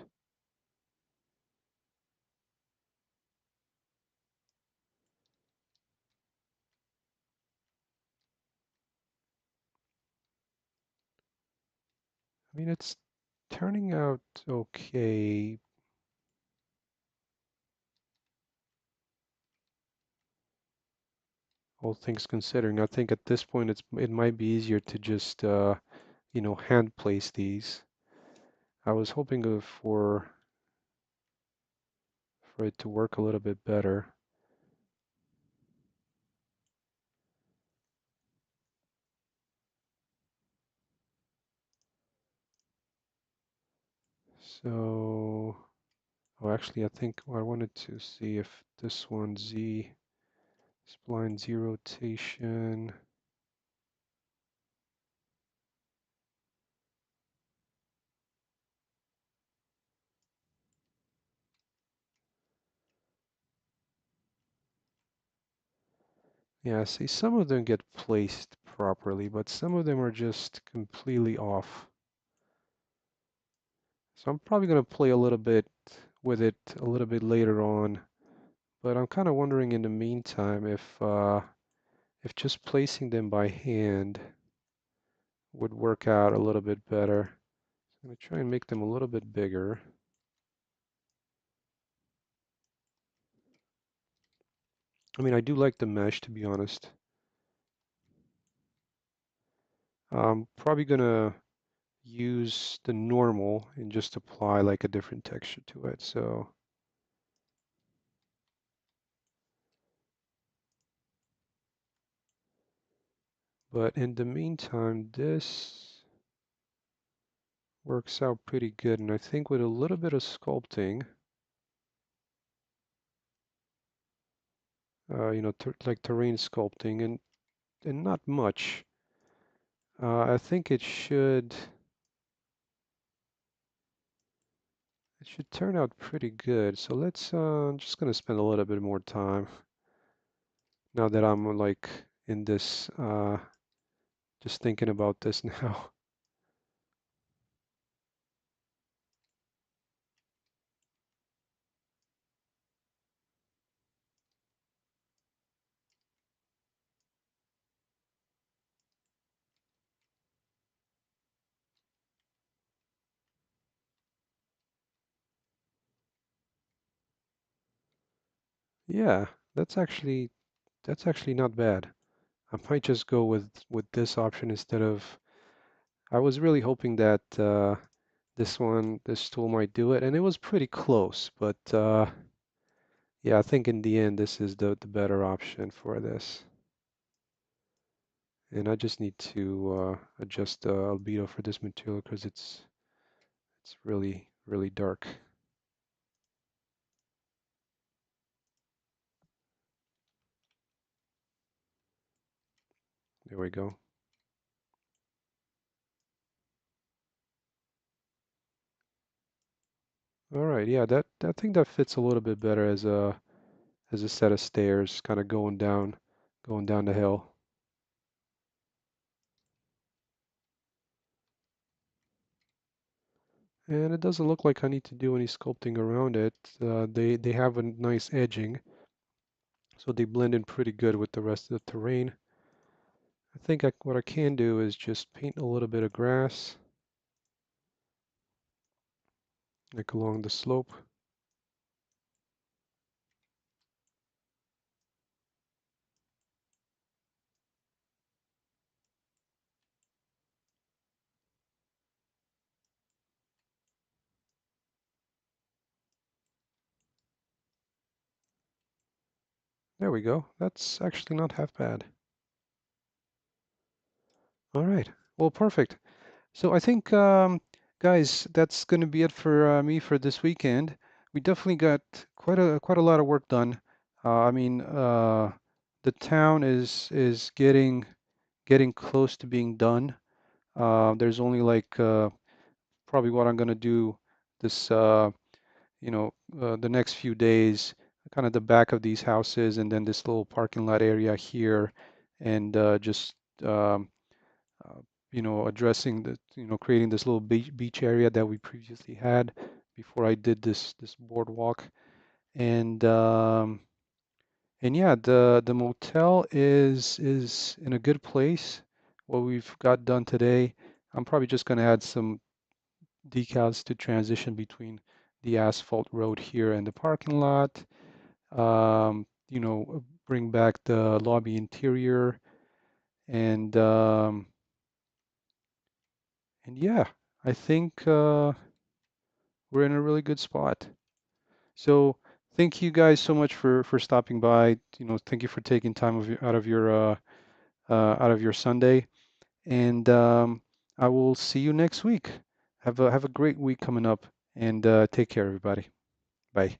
I mean, it's turning out okay. All things considering, I think at this point it might be easier to just hand place these. I was hoping for it to work a little bit better. So, oh, actually, I think I wanted to see if this one Z spline Z rotation. Yeah, see, some of them get placed properly, but some of them are just completely off. So I'm probably going to play a little bit with it a little bit later on, but I'm kind of wondering in the meantime if just placing them by hand would work out a little bit better. I'm going to try and make them a little bit bigger. I mean, I do like the mesh, to be honest. I'm probably going to use the normal and just apply like a different texture to it. So, but in the meantime, this works out pretty good. And I think with a little bit of sculpting, like terrain sculpting and not much, I think it should turn out pretty good. So I'm just gonna spend a little bit more time now that I'm like in this, just thinking about this now. Yeah, that's actually not bad. I might just go with this option instead of. I was really hoping that this tool might do it, and it was pretty close. But yeah, I think in the end, this is the better option for this. And I just need to adjust the albedo for this material because it's really really dark. There we go. All right, yeah, that I think that fits a little bit better as a set of stairs, kind of going down the hill. And it doesn't look like I need to do any sculpting around it. They have a nice edging, so they blend in pretty good with the rest of the terrain. I think what I can do is just paint a little bit of grass, like along the slope. There we go. That's actually not half bad. All right. Well, perfect. So I think, guys, that's going to be it for me for this weekend. We definitely got quite a lot of work done. I mean, the town is getting close to being done. There's only like probably what I'm going to do this, the next few days, kind of the back of these houses, and then this little parking lot area here, and just um, uh, addressing creating this little beach area that we previously had before I did this boardwalk. And yeah, the motel is in a good place. What we've got done today, I'm probably just going to add some decals to transition between the asphalt road here and the parking lot. Bring back the lobby interior and yeah, I think we're in a really good spot. So thank you guys so much for stopping by. Thank you for taking time out of your Sunday, and I will see you next week. Have a great week coming up, and take care, everybody. Bye.